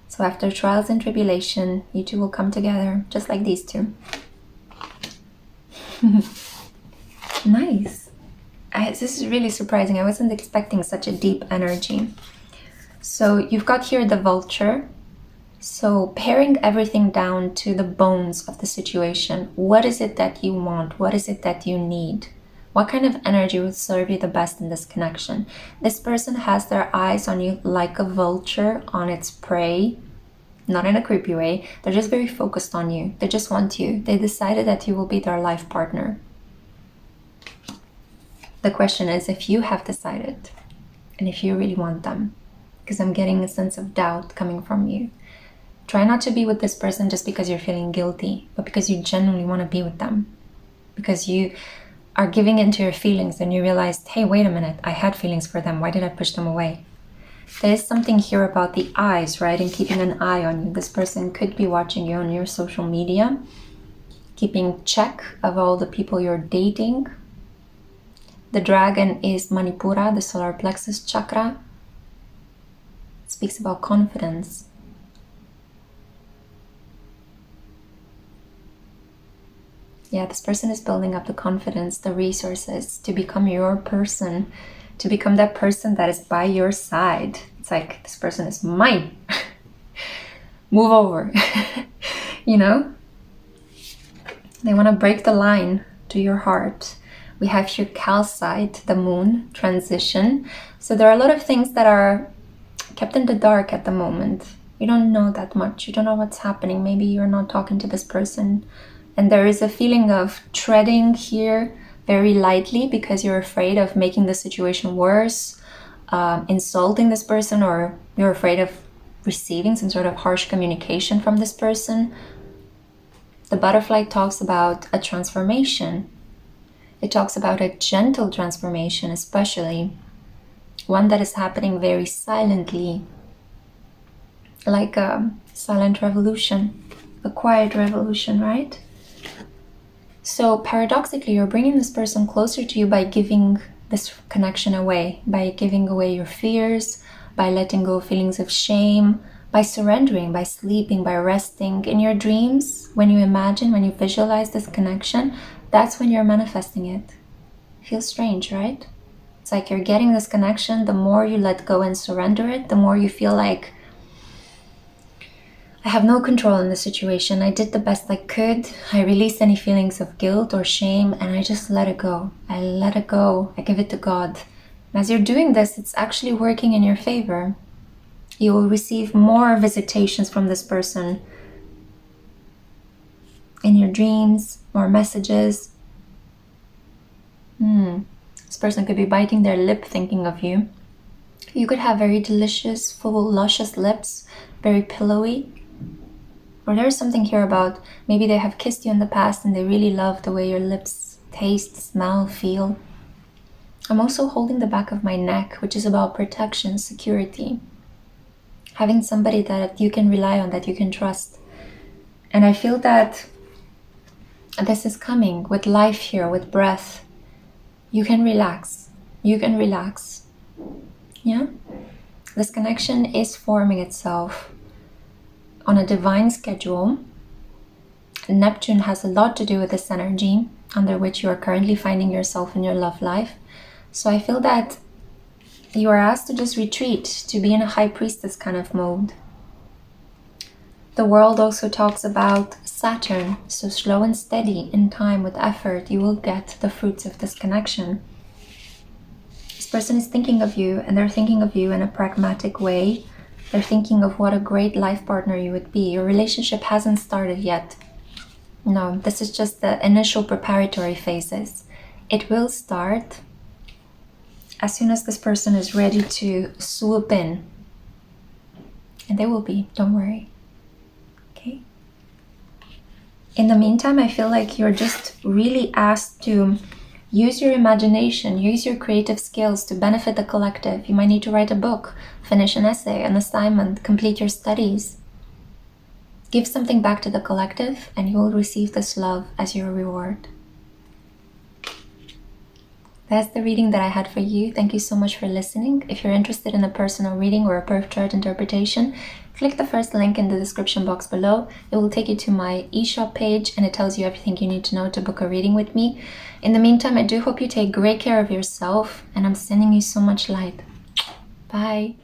so after trials and tribulation, you two will come together, just like these two. Nice. This is really surprising. I wasn't expecting such a deep energy. So you've got here the vulture. So paring everything down to the bones of the situation. What is it that you want? What is it that you need? What kind of energy will serve you the best in this connection? This person has their eyes on you like a vulture on its prey. Not in a creepy way. They're just very focused on you. They just want you. They decided that you will be their life partner. The question is if you have decided and if you really want them, because I'm getting a sense of doubt coming from you. Try not to be with this person just because you're feeling guilty, but because you genuinely want to be with them. Because you are giving into your feelings and you realized, hey, wait a minute, I had feelings for them. Why did I push them away? There is something here about the eyes, right? And keeping an eye on you. This person could be watching you on your social media, keeping check of all the people you're dating. The dragon is Manipura, the solar plexus chakra. It speaks about confidence. Yeah, this person is building up the confidence, the resources to become your person, to become that person that is by your side. It's like, this person is mine. Move over. You know? They want to break the line to your heart. We have here calcite, the moon, transition. So there are a lot of things that are kept in the dark at the moment. You don't know that much. You don't know what's happening. Maybe you're not talking to this person. And there is a feeling of treading here very lightly because you're afraid of making the situation worse, insulting this person, or you're afraid of receiving some sort of harsh communication from this person. The butterfly talks about a transformation. It talks about a gentle transformation, especially one that is happening very silently, like a silent revolution, a quiet revolution, right? So paradoxically, you're bringing this person closer to you by giving this connection away, by giving away your fears, by letting go of feelings of shame, by surrendering, by sleeping, by resting. In your dreams, when you imagine, when you visualize this connection, that's when you're manifesting it. Feels strange, right? It's like you're getting this connection. The more you let go and surrender it, the more you feel like, I have no control in the situation. I did the best I could. I released any feelings of guilt or shame, and I just let it go. I let it go. I give it to God. And as you're doing this, it's actually working in your favor. You will receive more visitations from this person in your dreams, more messages. This person could be biting their lip thinking of you. You could have very delicious, full, luscious lips, very pillowy. Or there's something here about maybe they have kissed you in the past and they really love the way your lips taste, smell, feel. I'm also holding the back of my neck, which is about protection, security. Having somebody that you can rely on, that you can trust. And I feel that this is coming with life here, with breath. You can relax. You can relax. Yeah? This connection is forming itself on a divine schedule. Neptune has a lot to do with this energy under which you are currently finding yourself in your love life. So I feel that you are asked to just retreat, to be in a high priestess kind of mode. The world also talks about Saturn, so slow and steady in time with effort, you will get the fruits of this connection. This person is thinking of you, and they're thinking of you in a pragmatic way. They're thinking of what a great life partner you would be. Your relationship hasn't started yet. No, this is just the initial preparatory phases. It will start as soon as this person is ready to swoop in. And they will be, don't worry. Okay? In the meantime, I feel like you're just really asked to use your imagination, use your creative skills to benefit the collective. You might need to write a book, finish an essay, an assignment, complete your studies. Give something back to the collective and you will receive this love as your reward. That's the reading that I had for you. Thank you so much for listening. If you're interested in a personal reading or a birth chart interpretation, click the first link in the description box below. It will take you to my eShop page and it tells you everything you need to know to book a reading with me. In the meantime, I do hope you take great care of yourself and I'm sending you so much light. Bye.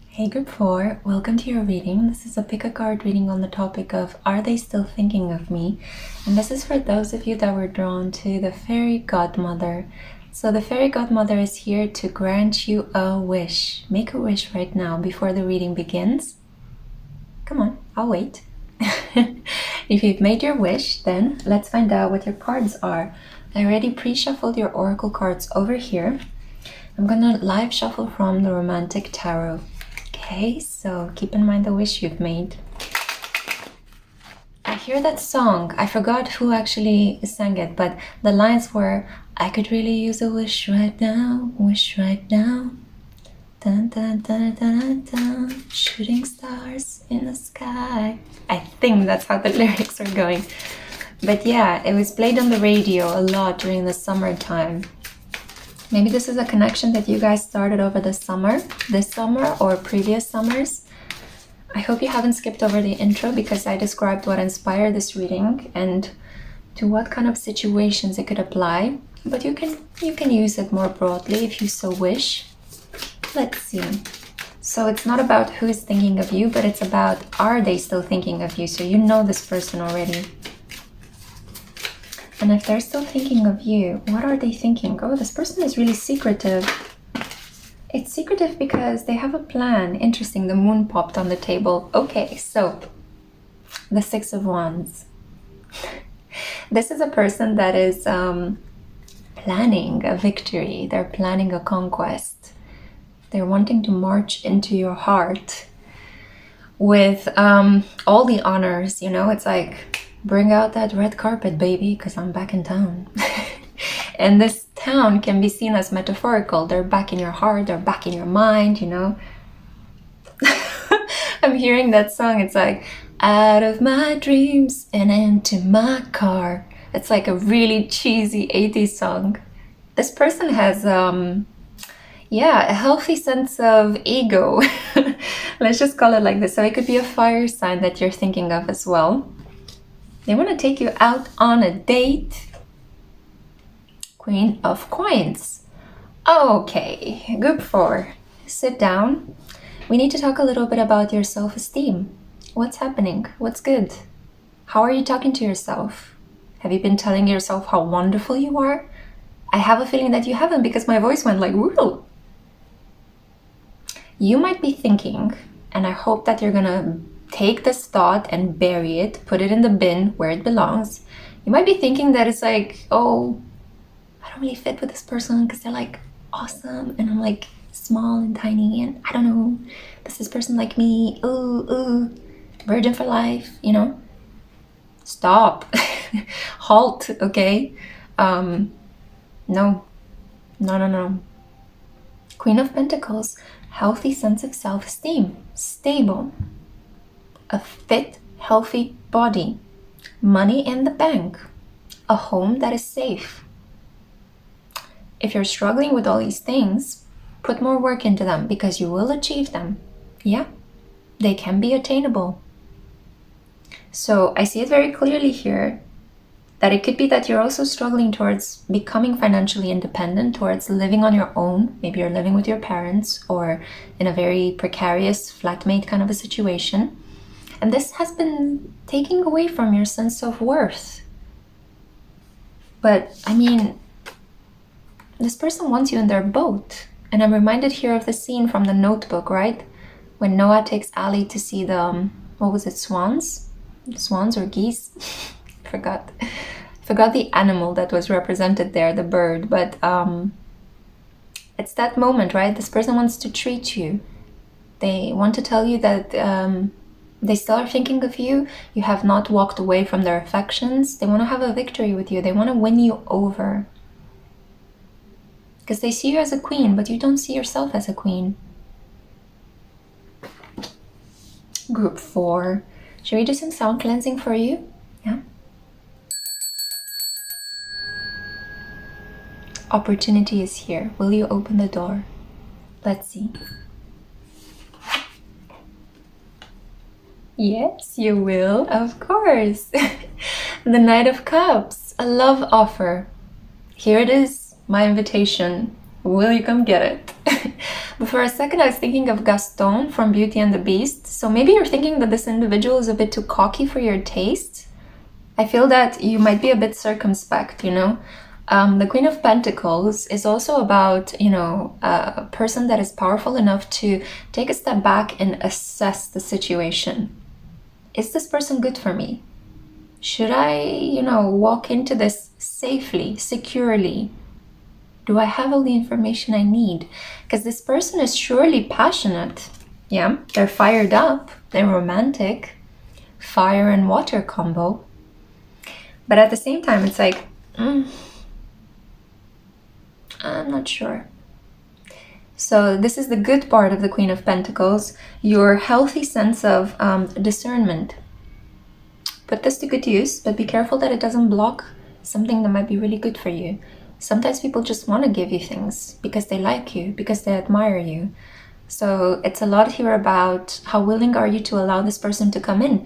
Hey group 4, welcome to your reading. This is a pick a card reading on the topic of are they still thinking of me? And this is for those of you that were drawn to the fairy godmother. So the fairy godmother is here to grant you a wish. Make a wish right now before the reading begins. Come on, I'll wait. If you've made your wish, then let's find out what your cards are. I already pre-shuffled your oracle cards over here. I'm gonna live shuffle from the romantic tarot. Okay, so keep in mind the wish you've made. I hear that song. I forgot who actually sang it, but the lines were, I could really use a wish right now, wish right now. Dun, dun, dun, dun, dun, dun. Shooting stars in the sky. I think that's how the lyrics are going. But yeah, it was played on the radio a lot during the summertime. Maybe this is a connection that you guys started over the summer, this summer or previous summers. I hope you haven't skipped over the intro because I described what inspired this reading and to what kind of situations it could apply. But you can use it more broadly if you so wish. Let's see. So it's not about who is thinking of you, but it's about are they still thinking of you? So you know this person already. And if they're still thinking of you, what are they thinking? Oh, this person is really secretive. It's secretive because they have a plan. Interesting, the moon popped on the table. Okay, so the Six of Wands. This is a person that is planning a victory. They're planning a conquest. They're wanting to march into your heart with all the honors, you know? It's like, bring out that red carpet, baby, because I'm back in town. And this town can be seen as metaphorical. They're back in your heart, they're back in your mind, you know? I'm hearing that song. It's like, out of my dreams and into my car. It's like a really cheesy 80s song. This person has, yeah, a healthy sense of ego. Let's just call it like this. So it could be a fire sign that you're thinking of as well. They want to take you out on a date. Queen of Coins. Okay, group 4. Sit down. We need to talk a little bit about your self-esteem. What's happening? What's good? How are you talking to yourself? Have you been telling yourself how wonderful you are? I have a feeling that you haven't because my voice went like, whoa. You might be thinking, and I hope that you're gonna take this thought and bury it, put it in the bin where it belongs. You might be thinking that it's like, oh, I don't really fit with this person because they're like awesome and I'm like small and tiny, and I don't know, does this person like me? Ooh, virgin for life, you know? Stop. Halt, okay? No. Queen of Pentacles, healthy sense of self-esteem, stable, a fit, healthy body, money in the bank, a home that is safe. If you're struggling with all these things, put more work into them because you will achieve them. Yeah, they can be attainable. So I see it very clearly here that it could be that you're also struggling towards becoming financially independent, towards living on your own. Maybe you're living with your parents or in a very precarious flatmate kind of a situation. And this has been taking away from your sense of worth. But I mean, this person wants you in their boat. And I'm reminded here of the scene from The Notebook, right? When Noah takes Ali to see the, what was it, swans? Swans or geese? Forgot the animal that was represented there, the bird. But it's that moment, right? This person wants to treat you. They want to tell you that they still are thinking of you. You have not walked away from their affections. They want to have a victory with you. They want to win you over. Because they see you as a queen, but you don't see yourself as a queen. Group 4. Should we do some sound cleansing for you? Yeah. Opportunity is here. Will you open the door? Let's see. Yes, you will, of course. The Knight of Cups, a love offer. Here it is, my invitation. Will you come get it? But for a second, I was thinking of Gaston from Beauty and the Beast. So maybe you're thinking that this individual is a bit too cocky for your taste. I feel that you might be a bit circumspect, you know? The Queen of Pentacles is also about, you know, a person that is powerful enough to take a step back and assess the situation. Is this person good for me? Should I, you know, walk into this safely, securely? Do I have all the information I need? Because this person is surely passionate. Yeah, they're fired up, they're romantic, fire and water combo. But at the same time, it's like, I'm not sure. So this is the good part of the Queen of Pentacles, your healthy sense of discernment. Put this to good use, but be careful that it doesn't block something that might be really good for you. Sometimes people just want to give you things because they like you, because they admire you. So it's a lot here about how willing are you to allow this person to come in.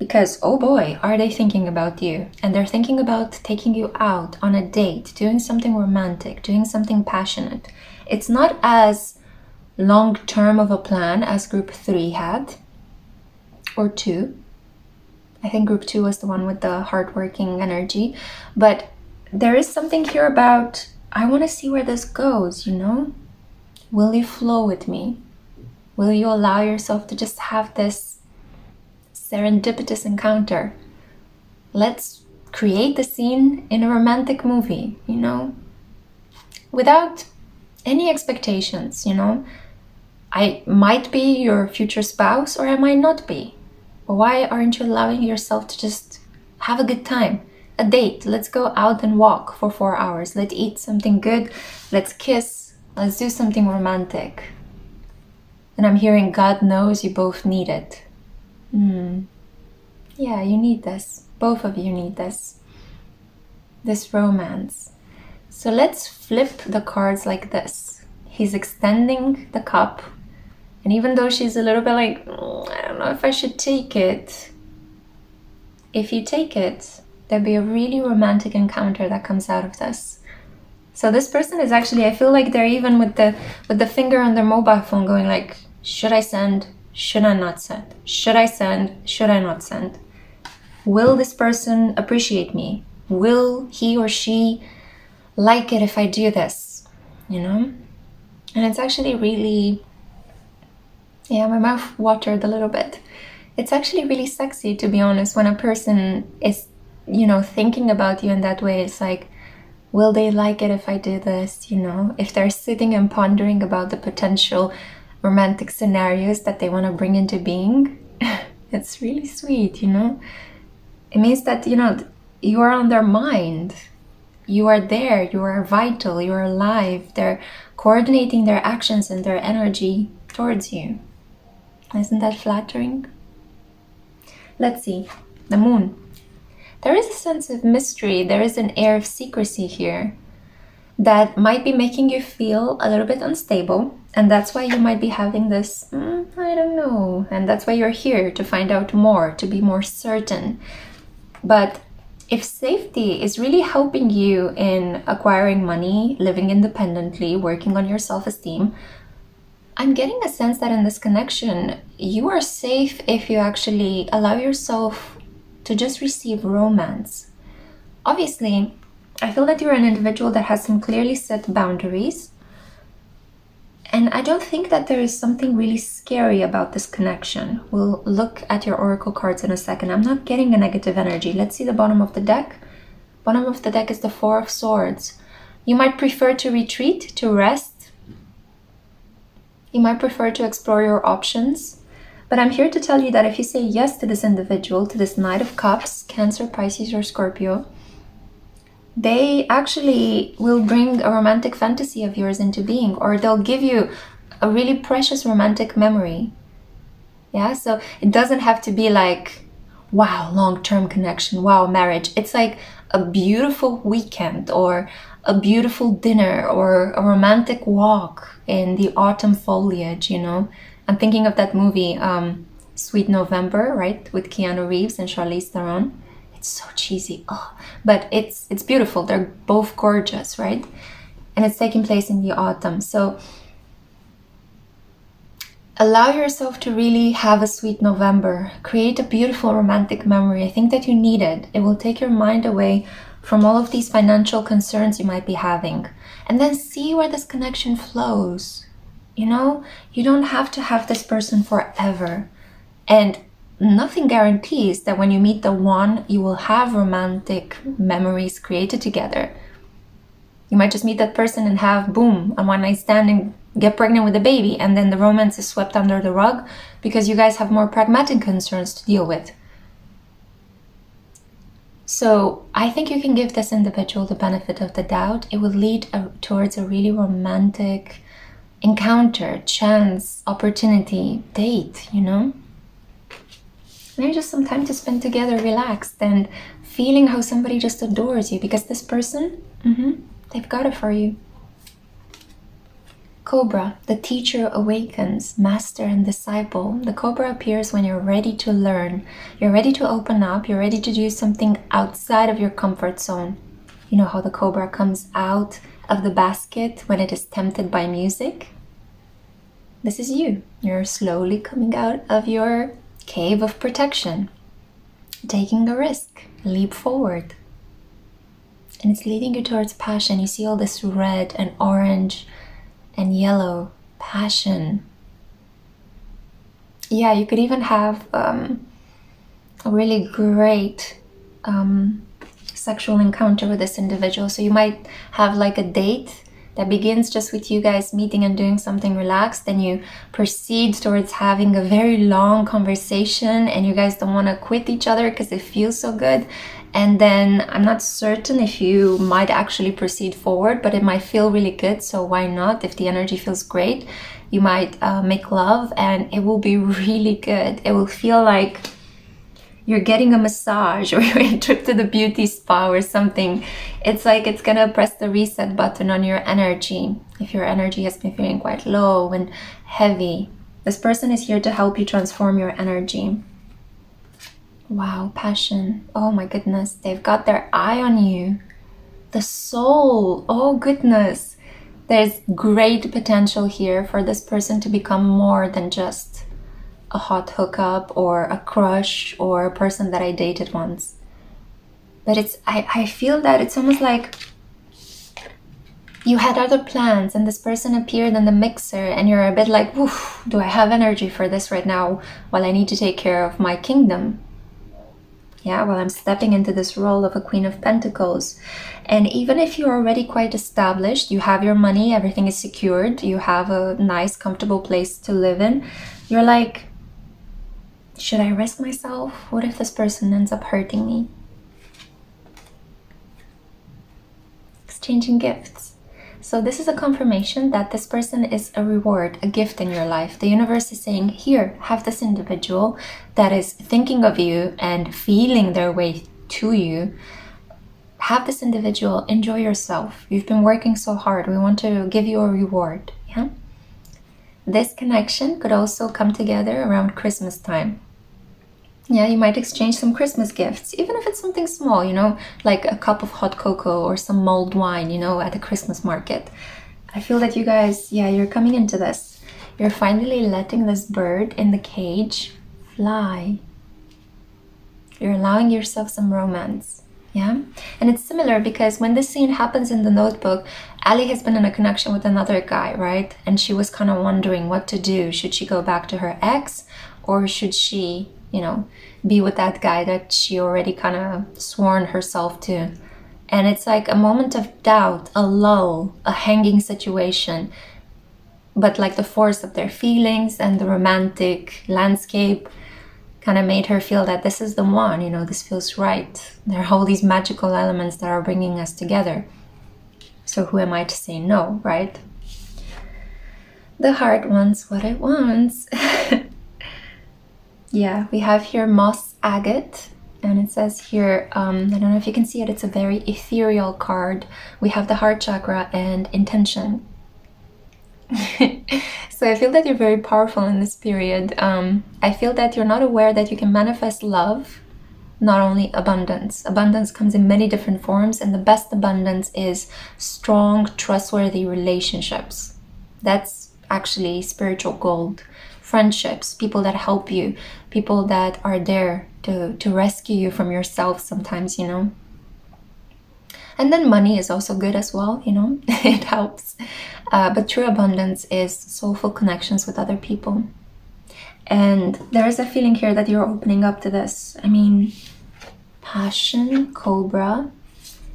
Because, oh boy, are they thinking about you. And they're thinking about taking you out on a date, doing something romantic, doing something passionate. It's not as long-term of a plan as Group 3 had, or 2. I think Group 2 was the one with the hardworking energy. But there is something here about, I want to see where this goes, you know? Will you flow with me? Will you allow yourself to just have this serendipitous encounter? Let's create the scene in a romantic movie, you know? Without any expectations, you know? I might be your future spouse or I might not be. But why aren't you allowing yourself to just have a good time? A date. Let's go out and walk for 4 hours. Let's eat something good. Let's kiss. Let's do something romantic. And I'm hearing God knows you both need it. Yeah, you need this. Both of you need this. This romance. So let's flip the cards like this. He's extending the cup. And even though she's a little bit like, I don't know if I should take it. If you take it, there'll be a really romantic encounter that comes out of this. So this person is actually, I feel like they're even with the finger on their mobile phone going like, should I send? Should I not send? Should I send? Should I not send? Will this person appreciate me? Will he or she like it if I do this? You know? And it's actually really, yeah, my mouth watered a little bit. It's actually really sexy, to be honest, when a person is, you know, thinking about you in that way. It's like, Will they like it if I do this? If they're sitting and pondering about the potential romantic scenarios that they want to bring into being, it's really sweet, It means that, you are on their mind. You are there, you are vital, you are alive. They're coordinating their actions and their energy towards you. Isn't that flattering? Let's see, the moon. There is a sense of mystery, there is an air of secrecy here that might be making you feel a little bit unstable, and that's why you might be having this, I don't know, and that's why you're here, to find out more, to be more certain. But if safety is really helping you in acquiring money, living independently, working on your self-esteem, I'm getting a sense that in this connection, you are safe if you actually allow yourself to just receive romance. Obviously, I feel that you're an individual that has some clearly set boundaries. And I don't think that there is something really scary about this connection. We'll look at your oracle cards in a second. I'm not getting a negative energy. Let's see the bottom of the deck. Bottom of the deck is the Four of Swords. You might prefer to retreat, to rest. You might prefer to explore your options. But I'm here to tell you that if you say yes to this individual, to this Knight of Cups, Cancer, Pisces, or Scorpio, they actually will bring a romantic fantasy of yours into being, or they'll give you a really precious romantic memory. Yeah, so it doesn't have to be like, wow, long-term connection, wow, marriage. It's like a beautiful weekend, or a beautiful dinner, or a romantic walk in the autumn foliage, I'm thinking of that movie, Sweet November, right? With Keanu Reeves and Charlize Theron. It's so cheesy, but it's beautiful. They're both gorgeous, right? And it's taking place in the autumn. So allow yourself to really have a sweet November. Create a beautiful romantic memory. I think that you need it. It will take your mind away from all of these financial concerns you might be having. And then see where this connection flows. You don't have to have this person forever. And nothing guarantees that when you meet the one, you will have romantic memories created together. You might just meet that person and have, boom, a one-night stand and get pregnant with a baby, and then the romance is swept under the rug because you guys have more pragmatic concerns to deal with. So I think you can give this individual the benefit of the doubt. It will lead towards a really romantic encounter, chance, opportunity, date, Maybe just some time to spend together, relaxed, and feeling how somebody just adores you, because this person, they've got it for you. Cobra, the teacher awakens, master and disciple. The Cobra appears when you're ready to learn. You're ready to open up. You're ready to do something outside of your comfort zone. You know how the Cobra comes out of the basket when it is tempted by music? This is you. You're slowly coming out of your cave of protection, taking a risk, leap forward. And it's leading you towards passion. You see all this red and orange and yellow passion. Yeah, you could even have a really great sexual encounter with this individual. So you might have like a date that begins just with you guys meeting and doing something relaxed. Then you proceed towards having a very long conversation, and you guys don't want to quit each other because it feels so good. And then I'm not certain if you might actually proceed forward, but it might feel really good. So why not? If the energy feels great, you might make love, and it will be really good. It will feel like you're getting a massage, or you're a trip to the beauty spa or something. It's like it's gonna press the reset button on your energy. If your energy has been feeling quite low and heavy, this person is here to help you transform your energy. Wow, passion. Oh my goodness, they've got their eye on you. The soul, oh goodness. There's great potential here for this person to become more than just a hot hookup or a crush or a person that I dated once. But I feel that it's almost like you had other plans and this person appeared in the mixer, and you're a bit like, oof, do I have energy for this right now while I need to take care of my kingdom? Yeah, well, I'm stepping into this role of a Queen of Pentacles. And even if you're already quite established, you have your money, everything is secured, you have a nice, comfortable place to live in, you're like, should I risk myself? What if this person ends up hurting me? Exchanging gifts. So this is a confirmation that this person is a reward, a gift in your life. The universe is saying, here, have this individual that is thinking of you and feeling their way to you. Have this individual, enjoy yourself. You've been working so hard. We want to give you a reward. Yeah. This connection could also come together around Christmas time. Yeah, you might exchange some Christmas gifts, even if it's something small, you know, like a cup of hot cocoa or some mulled wine, you know, at a Christmas market. I feel that you guys, yeah, you're coming into this. You're finally letting this bird in the cage fly. You're allowing yourself some romance. Yeah. And it's similar because when this scene happens in the notebook, Ali has been in a connection with another guy, right? And she was kind of wondering what to do. Should she go back to her ex, or should she, you know, be with that guy that she already kind of sworn herself to? And it's like a moment of doubt, a lull, a hanging situation. But like the force of their feelings and the romantic landscape kind of made her feel that this is the one, you know, this feels right. There are all these magical elements that are bringing us together. So who am I to say no, right? The heart wants what it wants. Yeah, we have here moss agate, and it says here, I don't know if you can see it, it's a very ethereal card. We have the heart chakra and intention. So I feel that you're very powerful in this period. I feel that you're not aware that you can manifest love, not only abundance. Abundance comes in many different forms, and the best abundance is strong, trustworthy relationships. That's actually spiritual gold. Friendships, people that help you, people that are there to rescue you from yourself sometimes, you know. And then money is also good as well, you know, it helps. But true abundance is soulful connections with other people. And there is a feeling here that you're opening up to this. I mean, passion, cobra,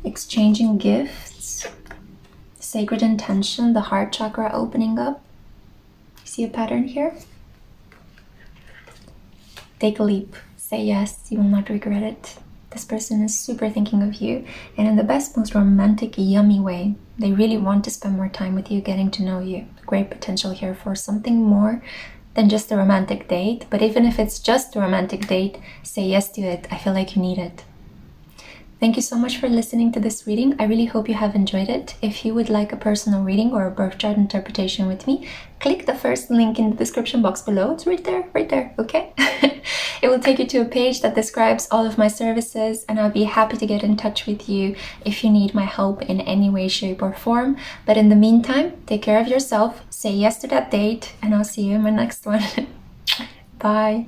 exchanging gifts, sacred intention, the heart chakra opening up. See a pattern here? Take a leap. Say yes, you will not regret it. This person is super thinking of you, and in the best, most romantic, yummy way. They really want to spend more time with you, getting to know you. Great potential here for something more than just a romantic date. But even if it's just a romantic date, say yes to it. I feel like you need it. Thank you so much for listening to this reading. I really hope you have enjoyed it. If you would like a personal reading or a birth chart interpretation with me, click the first link in the description box below. It's right there, okay? It will take you to a page that describes all of my services, and I'll be happy to get in touch with you if you need my help in any way, shape, or form. But in the meantime, take care of yourself, say yes to that date, and I'll see you in my next one. Bye.